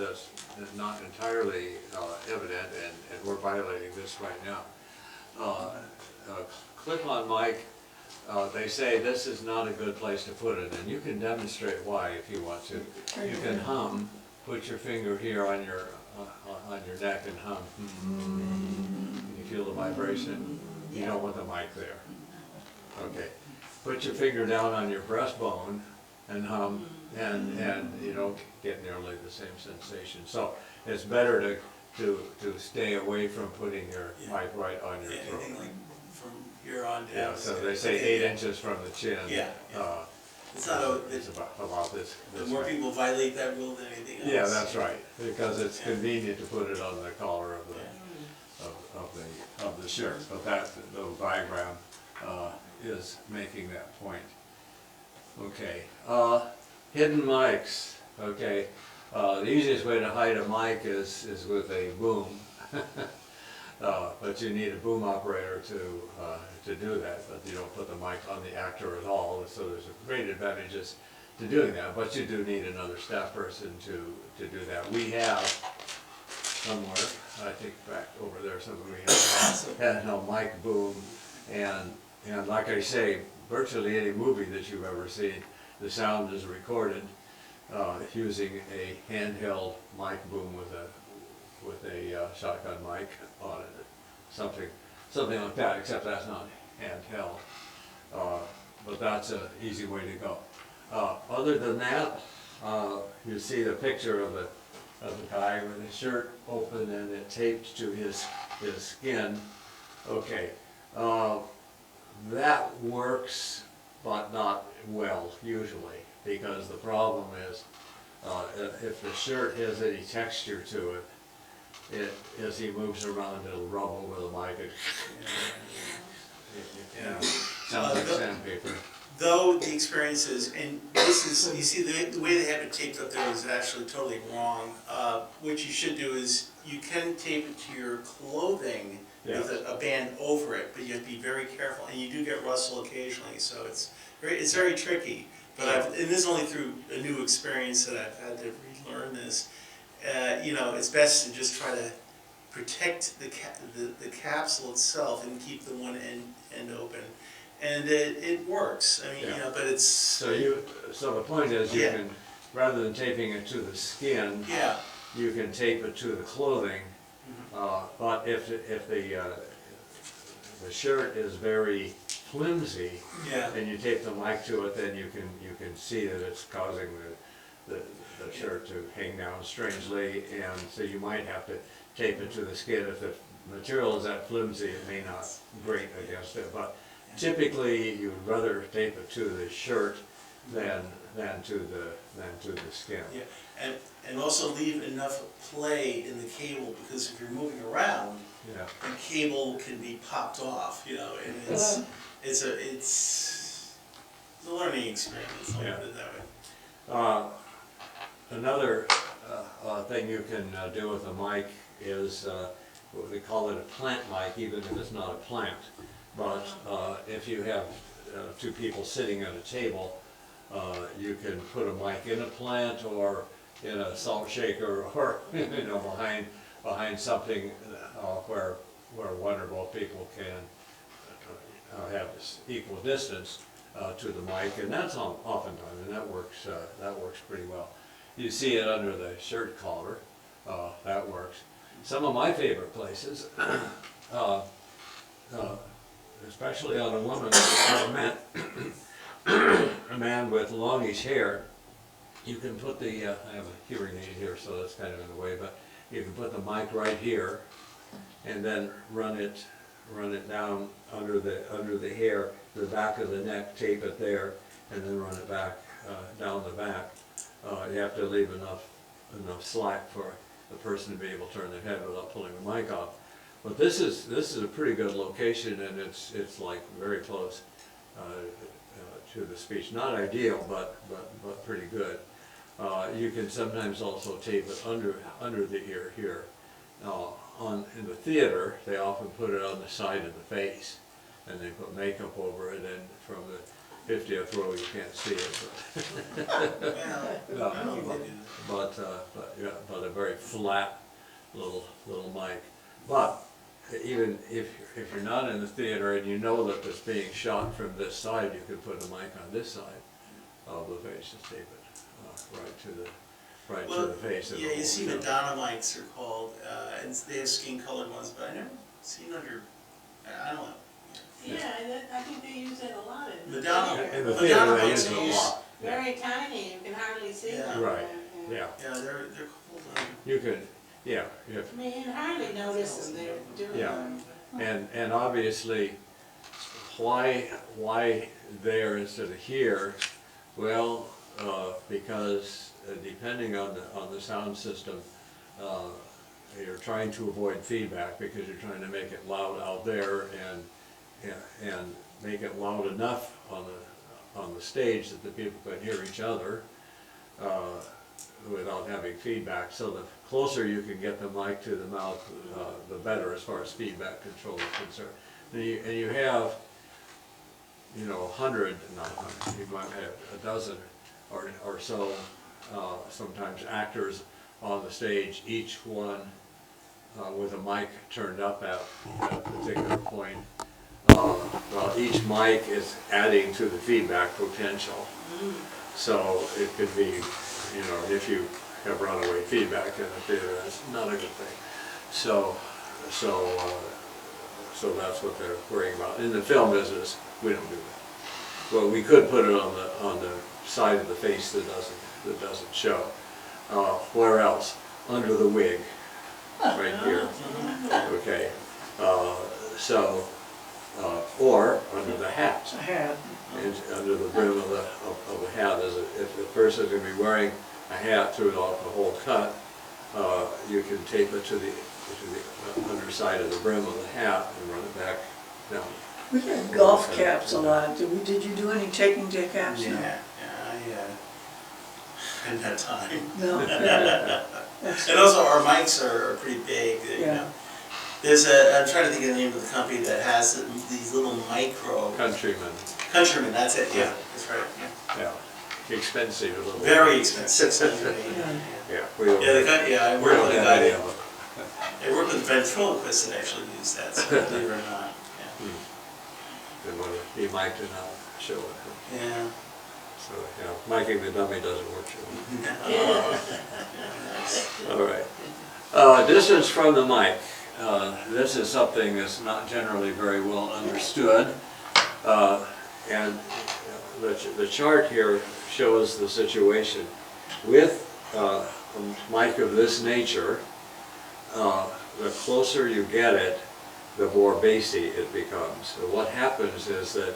not entirely evident, and we're violating this right now. Clip-on mic, they say this is not a good place to put it, and you can demonstrate why if you want to. You can hum, put your finger here on your neck and hum. You feel the vibration. You don't want the mic there. Okay. Put your finger down on your breastbone and hum, and you don't get nearly the same sensation. So it's better to stay away from putting your mic right on your throat. Anything like from here on down. Yeah, so they say 8 inches from the chin. Yeah. It's not it's about this the more way. people violate that rule than anything else. Yeah, that's right, because it's convenient to put it on the collar of the shirt. But that little diagram is making that point. Okay, hidden mics. Okay, the easiest way to hide a mic is with a boom, but you need a boom operator to do that. But you don't put the mic on the actor at all, so there's great advantages to doing that. But you do need another staff person to do that. We have somewhere, I think back over there, somewhere we have a handheld mic boom, and like I say, virtually any movie that you've ever seen, the sound is recorded using a handheld mic boom with a shotgun mic on it, something like that. Except that's not handheld, but that's an easy way to go. Other than that, you see the picture of the guy with his shirt open and it taped to his skin. Okay. That works, but not well, usually, because the problem is if the shirt has any texture to it, as he moves around, it'll rub over the mic. Yeah. Sounds like sandpaper. Though the experience is, and this is, you see, the way they have it taped up there is actually totally wrong. What you should do is, you can tape it to your clothing with a band over it, but you have to be very careful, and you do get rustle occasionally, so it's very tricky. But and this is only through a new experience that I've had to relearn this. You know, it's best to just try to protect the capsule itself and keep the one end open. And it works. I mean, you know, but it's... So the point is, you can, rather than taping it to the skin, you can tape it to the clothing. But if the shirt is very flimsy, and you tape the mic to it, then you can see that it's causing the shirt to hang down strangely, and so you might have to tape it to the skin. If the material is that flimsy, it may not grate against it. But typically, you'd rather tape it to the shirt than to the skin. Yeah, and also leave enough play in the cable, because if you're moving around, the cable can be popped off. You know, and it's a learning experience. I'll put it that way. Another thing you can do with a mic is they call it a plant mic, even if it's not a plant. But if you have two people sitting at a table, you can put a mic in a plant or in a salt shaker, or behind something where one or both people can have this equal distance to the mic, and that's oftentimes, and that works pretty well. You see it under the shirt collar, that works. Some of my favorite places, especially on a woman or a man with longish hair, you can put the, I have a hearing aid here, so that's kind of in the way, but you can put the mic right here, and then run it down under the hair, the back of the neck, tape it there, and then run it back down the back. You have to leave enough slack for the person to be able to turn their head without pulling the mic off. But this is a pretty good location, and it's like very close to the speech. Not ideal, but pretty good. You can sometimes also tape it under the ear here. In the theater, they often put it on the side of the face, and they put makeup over it, and from the 50th row you can't see it. But a very flat little mic. But even if you're not in the theater and you know that it's being shot from this side, you can put a mic on this side of the face and tape it right to the face. Yeah, you see Madonna mics are called, and they have skin colored ones, but I never seen under, I don't know. Yeah, I think they use that a lot in the Madonna, In the theater Madonna they mics use it a lot. Very tiny, you can hardly see them. Right, yeah. Yeah, they're cool. You can, yeah. I mean, you hardly notice them, they're doing them. And obviously, why there instead of here? Well, because depending on the sound system, you're trying to avoid feedback, because you're trying to make it loud out there and make it loud enough on the stage that the people can hear each other without having feedback. So the closer you can get the mic to the mouth, the better as far as feedback control is concerned. And you have, 100, not 100, you might have a dozen or so, sometimes actors on the stage, each one with a mic turned up at a particular point. Well, each mic is adding to the feedback potential. So it could be, if you have runaway feedback in the theater, that's not a good thing. So that's what they're worrying about. In the film business, we don't do that. Well, we could put it on the side of the face that doesn't show. Where else? Under the wig, right here. Okay. Or under the hat. And under the brim of the hat, if the person is going to be wearing a hat throughout the whole cut, you can tape it to the underside of the brim of the hat and run it back down. We had golf caps a lot. Did you do any taking to caps? No. Yeah, I hadn't had time. No. And also our mics are pretty big, you Yeah. know. There's I'm trying to think of the name of the company that has these little micro. Countryman, that's it, yeah, that's right, yeah. Yeah, expensive a little. Very expensive, $680. Yeah, we don't, I we worked don't with a have guy, any of I worked with ventriloquists that actually use that, so believe it or not, them. They want to be mic'd and not show it. yeah. So, you know, miking the dummy doesn't work too well. Yeah. All right. Distance from the mic. This is something that's not generally very well understood. And the chart here shows the situation. With a mic of this nature, the closer you get it, the more bassy it becomes. So what happens is that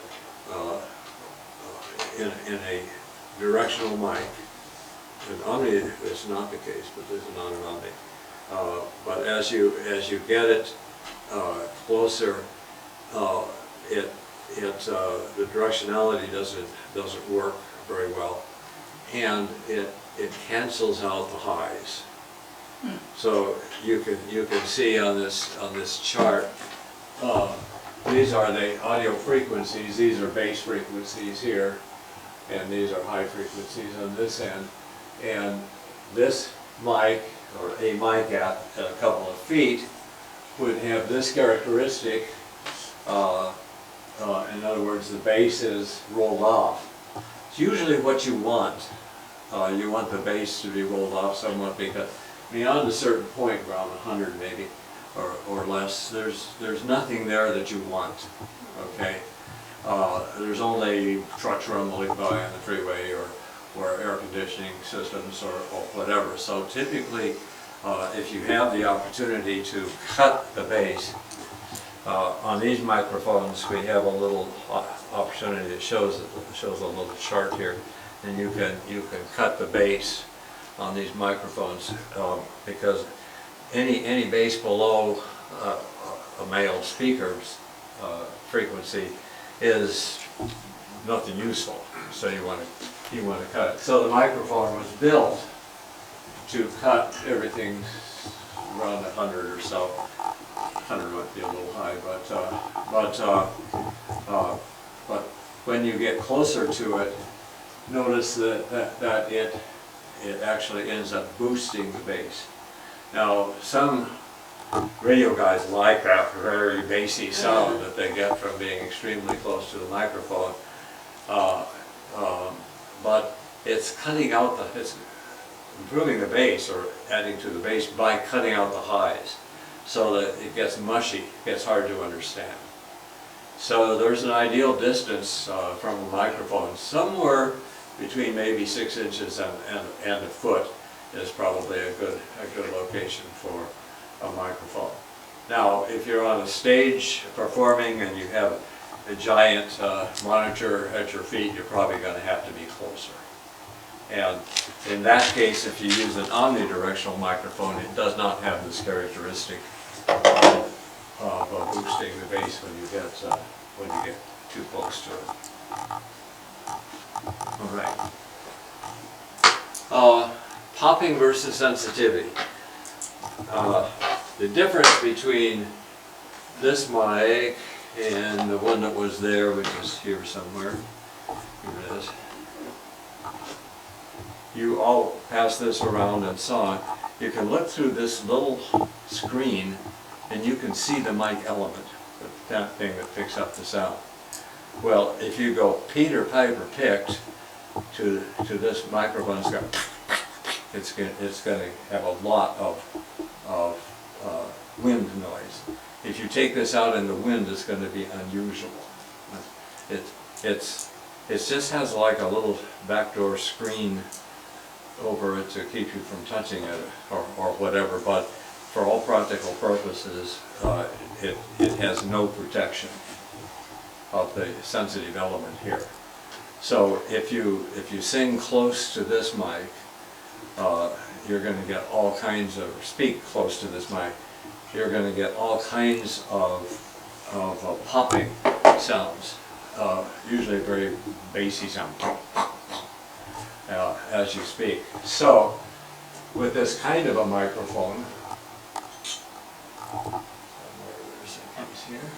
in a directional mic, in Omni it's not the case, but this is not an Omni. But as you get it closer, the directionality doesn't work very well, and it cancels out the highs. So you can see on this chart, these are the audio frequencies. These are bass frequencies here, and these are high frequencies on this end. And this mic, or a mic at a couple of feet, would have this characteristic. In other words, the bass is rolled off. It's usually what you want. You want the bass to be rolled off somewhat, because beyond a certain point, around 100 maybe, or less, there's nothing there that you want, okay? There's only trucks rumbling by on the freeway, or air conditioning systems, or whatever. So typically, if you have the opportunity to cut the bass, on these microphones we have a little opportunity that shows a little chart here, and you can cut the bass on these microphones, because any bass below a male speaker's frequency is nothing useful. So you want to cut it. So the microphone was built to cut everything around 100 or so. 100 might be a little high, but when you get closer to it, notice that it actually ends up boosting the bass. Now, some radio guys like that very bassy sound that they get from being extremely close to the microphone, but it's it's improving the bass, or adding to the bass, by cutting out the highs, so that it gets mushy, gets hard to understand. So there's an ideal distance from a microphone, somewhere between maybe 6 inches and a foot is probably a good location for a microphone. Now, if you're on a stage performing and you have a giant monitor at your feet, you're probably going to have to be closer. And in that case, if you use an omnidirectional microphone, it does not have this characteristic of boosting the bass when you get too close to it. All right. Popping versus sensitivity. The difference between this mic and the one that was there, which is here somewhere, here it is. You all passed this around and saw it. You can look through this little screen and you can see the mic element, that thing that picks up the sound. Well, if you go Peter Piper picked to this microphone, it's going to have a lot of wind noise. If you take this out in the wind, it's going to be unusual. It just has like a little backdoor screen over it to keep you from touching it, or whatever, but for all practical purposes, it has no protection of the sensitive element here. So if you sing close to this mic, you're going to get all kinds of, speak close to this mic, you're going to get all kinds of popping sounds, usually very bassy sound, as you speak. So, with this kind of a microphone, there's a piece here.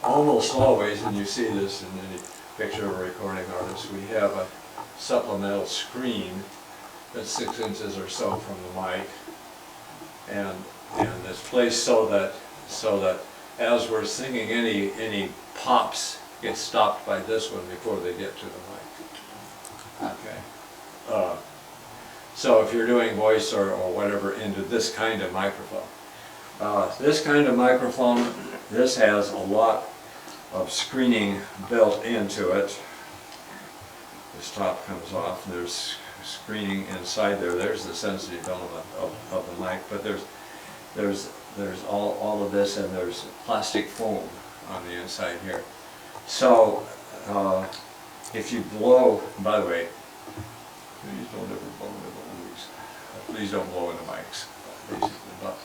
Almost always, and you see this in any picture of a recording artist, we have a supplemental screen that's 6 inches or so from the mic, and it's placed so that as we're singing, any pops get stopped by this one before they get to the mic. Okay. So if you're doing voice or whatever into this kind of microphone, this kind of microphone, this has a lot of screening built into it. This top comes off, and there's screening inside there. There's the sensitive element of the mic, but there's all of this, and there's plastic foam on the inside here. So if you blow, by the way, please don't ever blow into these. Please don't blow into mics, basically. But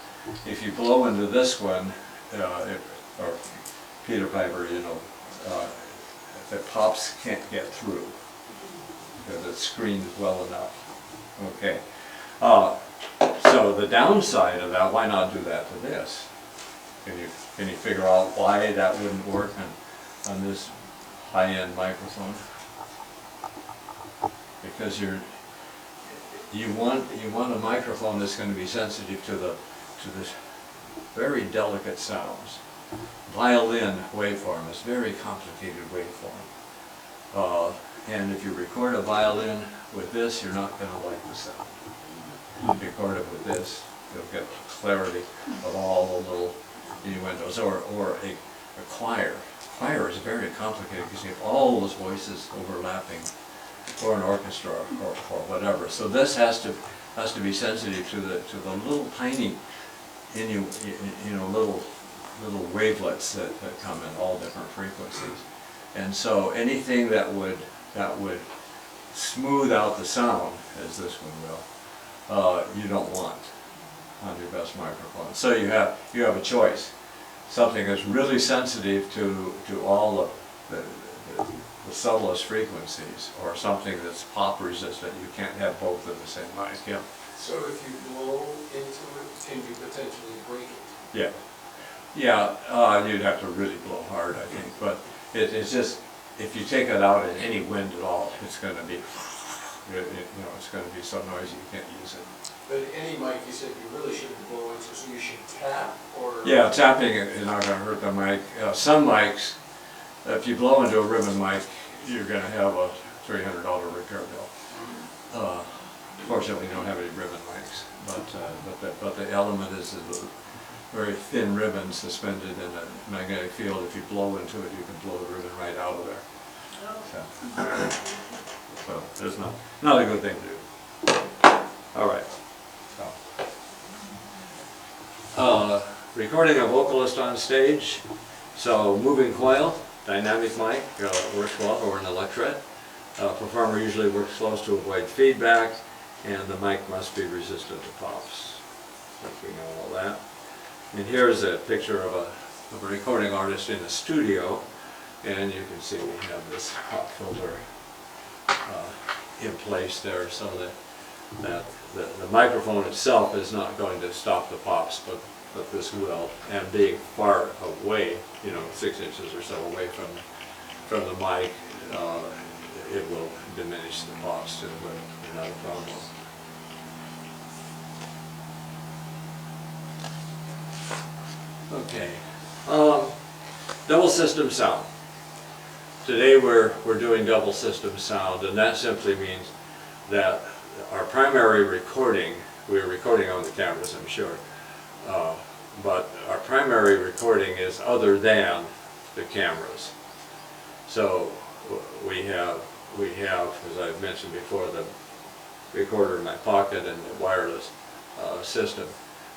if you blow into this one, or Peter Piper, you know, the pops can't get through because it's screened well enough. Okay. So the downside of that, why not do that to this? Can you figure out why that wouldn't work on this high-end microphone? Because you want a microphone that's going to be sensitive to this very delicate sounds. Violin waveform is very complicated waveform. And if you record a violin with this, you're not going to like the sound. If you record it with this, you'll get clarity of all the little innuendos. Or a choir. Choir is very complicated because you have all those voices overlapping, or an orchestra, or whatever. So this has to be sensitive to the little tiny, little wavelets that come in all different frequencies. And so anything that would smooth out the sound, as this one will, you don't want on your best microphone. So you have a choice. Something that's really sensitive to all the subtlest frequencies, or something that's pop resistant. You can't have both in the same mic. Yeah. So if you blow into it, can you potentially break it? Yeah. Yeah, you'd have to really blow hard, I think. But it's just, if you take it out in any wind at all, it's going to be, it's going to be so noisy you can't use it. But any mic, you said you really shouldn't blow into, so you should tap, or? Yeah, tapping is not going to hurt the mic. Some mics, if you blow into a ribbon mic, you're going to have a $300 repair bill. Fortunately, we don't have any ribbon mics, but the element is a very thin ribbon suspended in a magnetic field. If you blow into it, you can blow the ribbon right out of there. So there's not a good thing to do. All right. Recording a vocalist on stage. So moving coil, dynamic mic, works well, or an electret. Performer usually works close to avoid feedback, and the mic must be resistant to pops. I think we know all that. And here's a picture of a recording artist in a studio, and you can see we have this pop filter in place there, so that the microphone itself is not going to stop the pops, but this will. And being far away, 6 inches or so away from the mic, it will diminish the pops too, but not a problem. Okay, double system sound. Today we're doing double system sound, and that simply means that our primary recording, we're recording on the cameras, I'm sure, but our primary recording is other than the cameras. So we have, as I've mentioned before, the recorder in my pocket and the wireless system.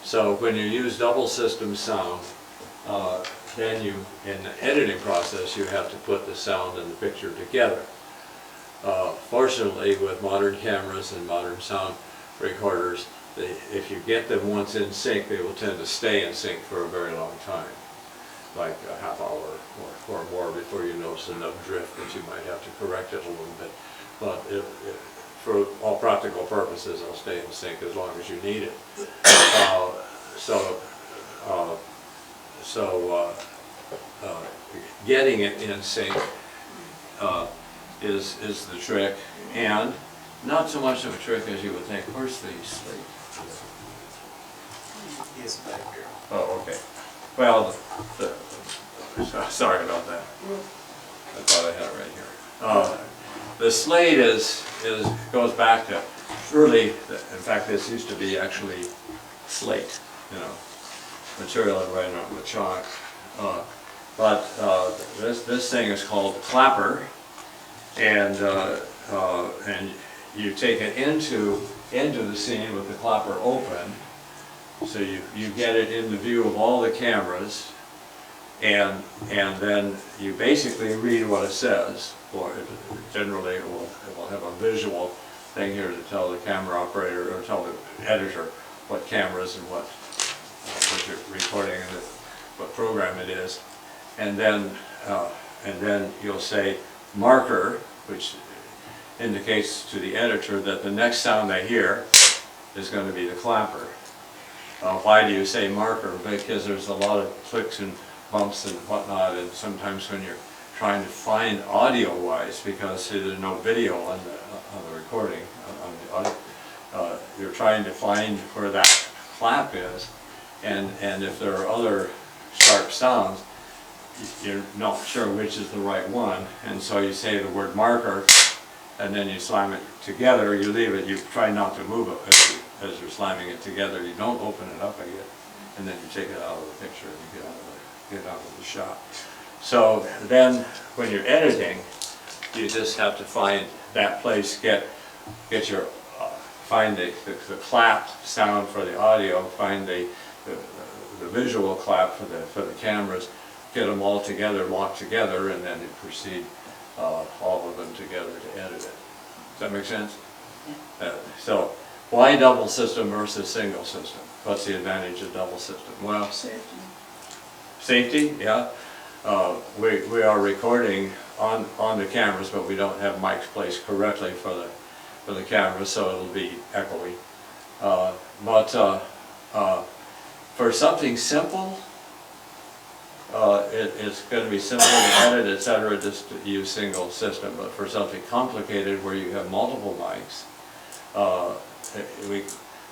So when you use double system sound, then you, in the editing process, you have to put the sound and the picture together. Fortunately, with modern cameras and modern sound recorders, if you get them once in sync, they will tend to stay in sync for a very long time, like a half hour or more before you notice enough drift that you might have to correct it a little bit. But for all practical purposes, they'll stay in sync as long as you need it. Getting it in sync is the trick, and not so much of a trick as you would think. Where's the slate? He is back here. Oh, okay. Well, sorry about that. I thought I had it right here. The slate goes back to early. In fact, this used to be actually slate, material I'd write on with chalk. But this thing is called clapper, and you take it into the scene with the clapper open, so you get it in the view of all the cameras, and then you basically read what it says, or generally it will have a visual thing here to tell the camera operator or tell the editor what cameras and what you're recording and what program it is, and then you'll say marker, which indicates to the editor that the next sound they hear is going to be the clapper. Why do you say marker? Because there's a lot of clicks and bumps and whatnot, and sometimes when you're trying to find audio-wise, because there's no video on the recording, on the audio, you're trying to find where that clap is, and if there are other sharp sounds, you're not sure which is the right one, and so you say the word marker, and then you slam it together. You leave it, you try not to move it as you're slamming it together. You don't open it up again, and then you take it out of the picture and you get out of the shot. So then when you're editing, you just have to find that place, find the clap sound for the audio, find the visual clap for the cameras, get them all together, locked together, and then you proceed all of them together to edit it. Does that make sense? So why double system versus single system? What's the advantage of double system? Well, safety, yeah. We are recording on the cameras, but we don't have mics placed correctly for the cameras, so it'll be echoey. For something simple, it's going to be simple to edit, etc., just to use single system. But for something complicated where you have multiple mics,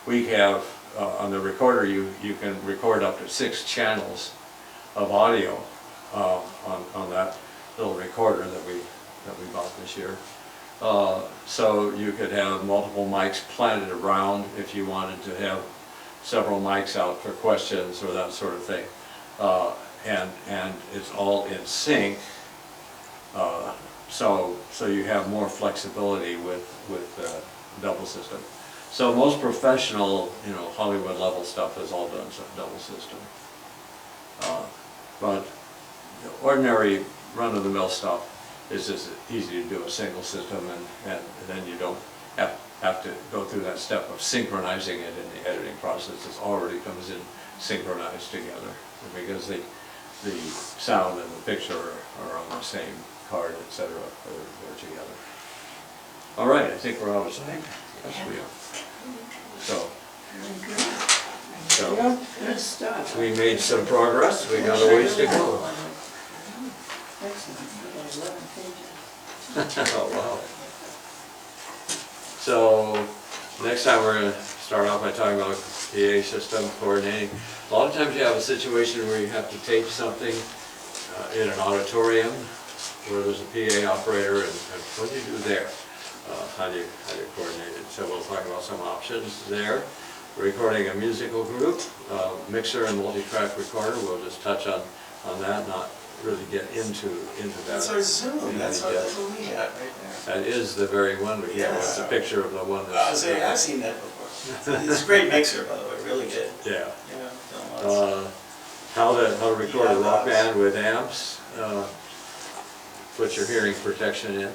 we have on the recorder you can record up to 6 channels of audio on that little recorder that we bought this year. So you could have multiple mics planted around if you wanted to have several mics out for questions or that sort of thing. And it's all in sync, so you have more flexibility with double system. So most professional, Hollywood level stuff is all done double system. But the ordinary run-of-the-mill stuff is just easy to do a single system, and then you don't have to go through that step of synchronizing it in the editing process. It already comes in synchronized together, because the sound and the picture are on the same card, etc. They're together. All right, I think we're out of time. Yes, we are. So Good stuff. we made some progress. We got a ways to go. Excellent. We got 11 pages. Oh, wow. So next time we're going to start off by talking about PA system coordinating. A lot of times you have a situation where you have to tape something in an auditorium where there's a PA operator, and what do you do there? How do you coordinate it? So we'll talk about some options there. Recording a musical group, mixer and multi-track recorder. We'll just touch on that, not really get into that. That's our Zoom, that's what we have right there. That is the very one we have. Yeah. It's a picture of the one I that's... was saying, I've seen that before. It's a great mixer, by the way, really good. Yeah. Yeah, done lots. how to record a rock band with amps, put your hearing protection in.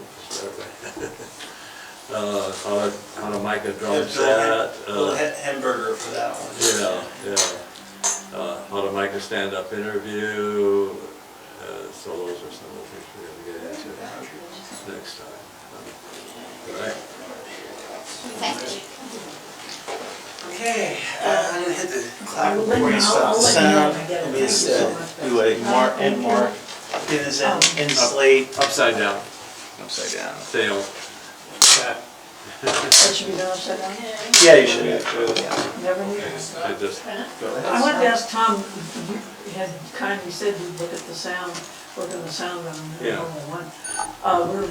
How to mic a drum set. Little hamburger for that one. Yeah. How to mic a stand-up interview. So those are some of the things we're gonna get into next time. All right. Okay, I'm gonna hit the clap I'll let before you you- start I'll the let you know sound. when I get it. Let me Thank just you so much, do a mark and mark. It is in slate. Upside down. Upside down. Sail. That should be done upside down? Yeah, you should. Never knew. I just, I wanted to ask Tom, you had kindly said you'd look at the sound, work on the sound on the Yeah. normal one. We're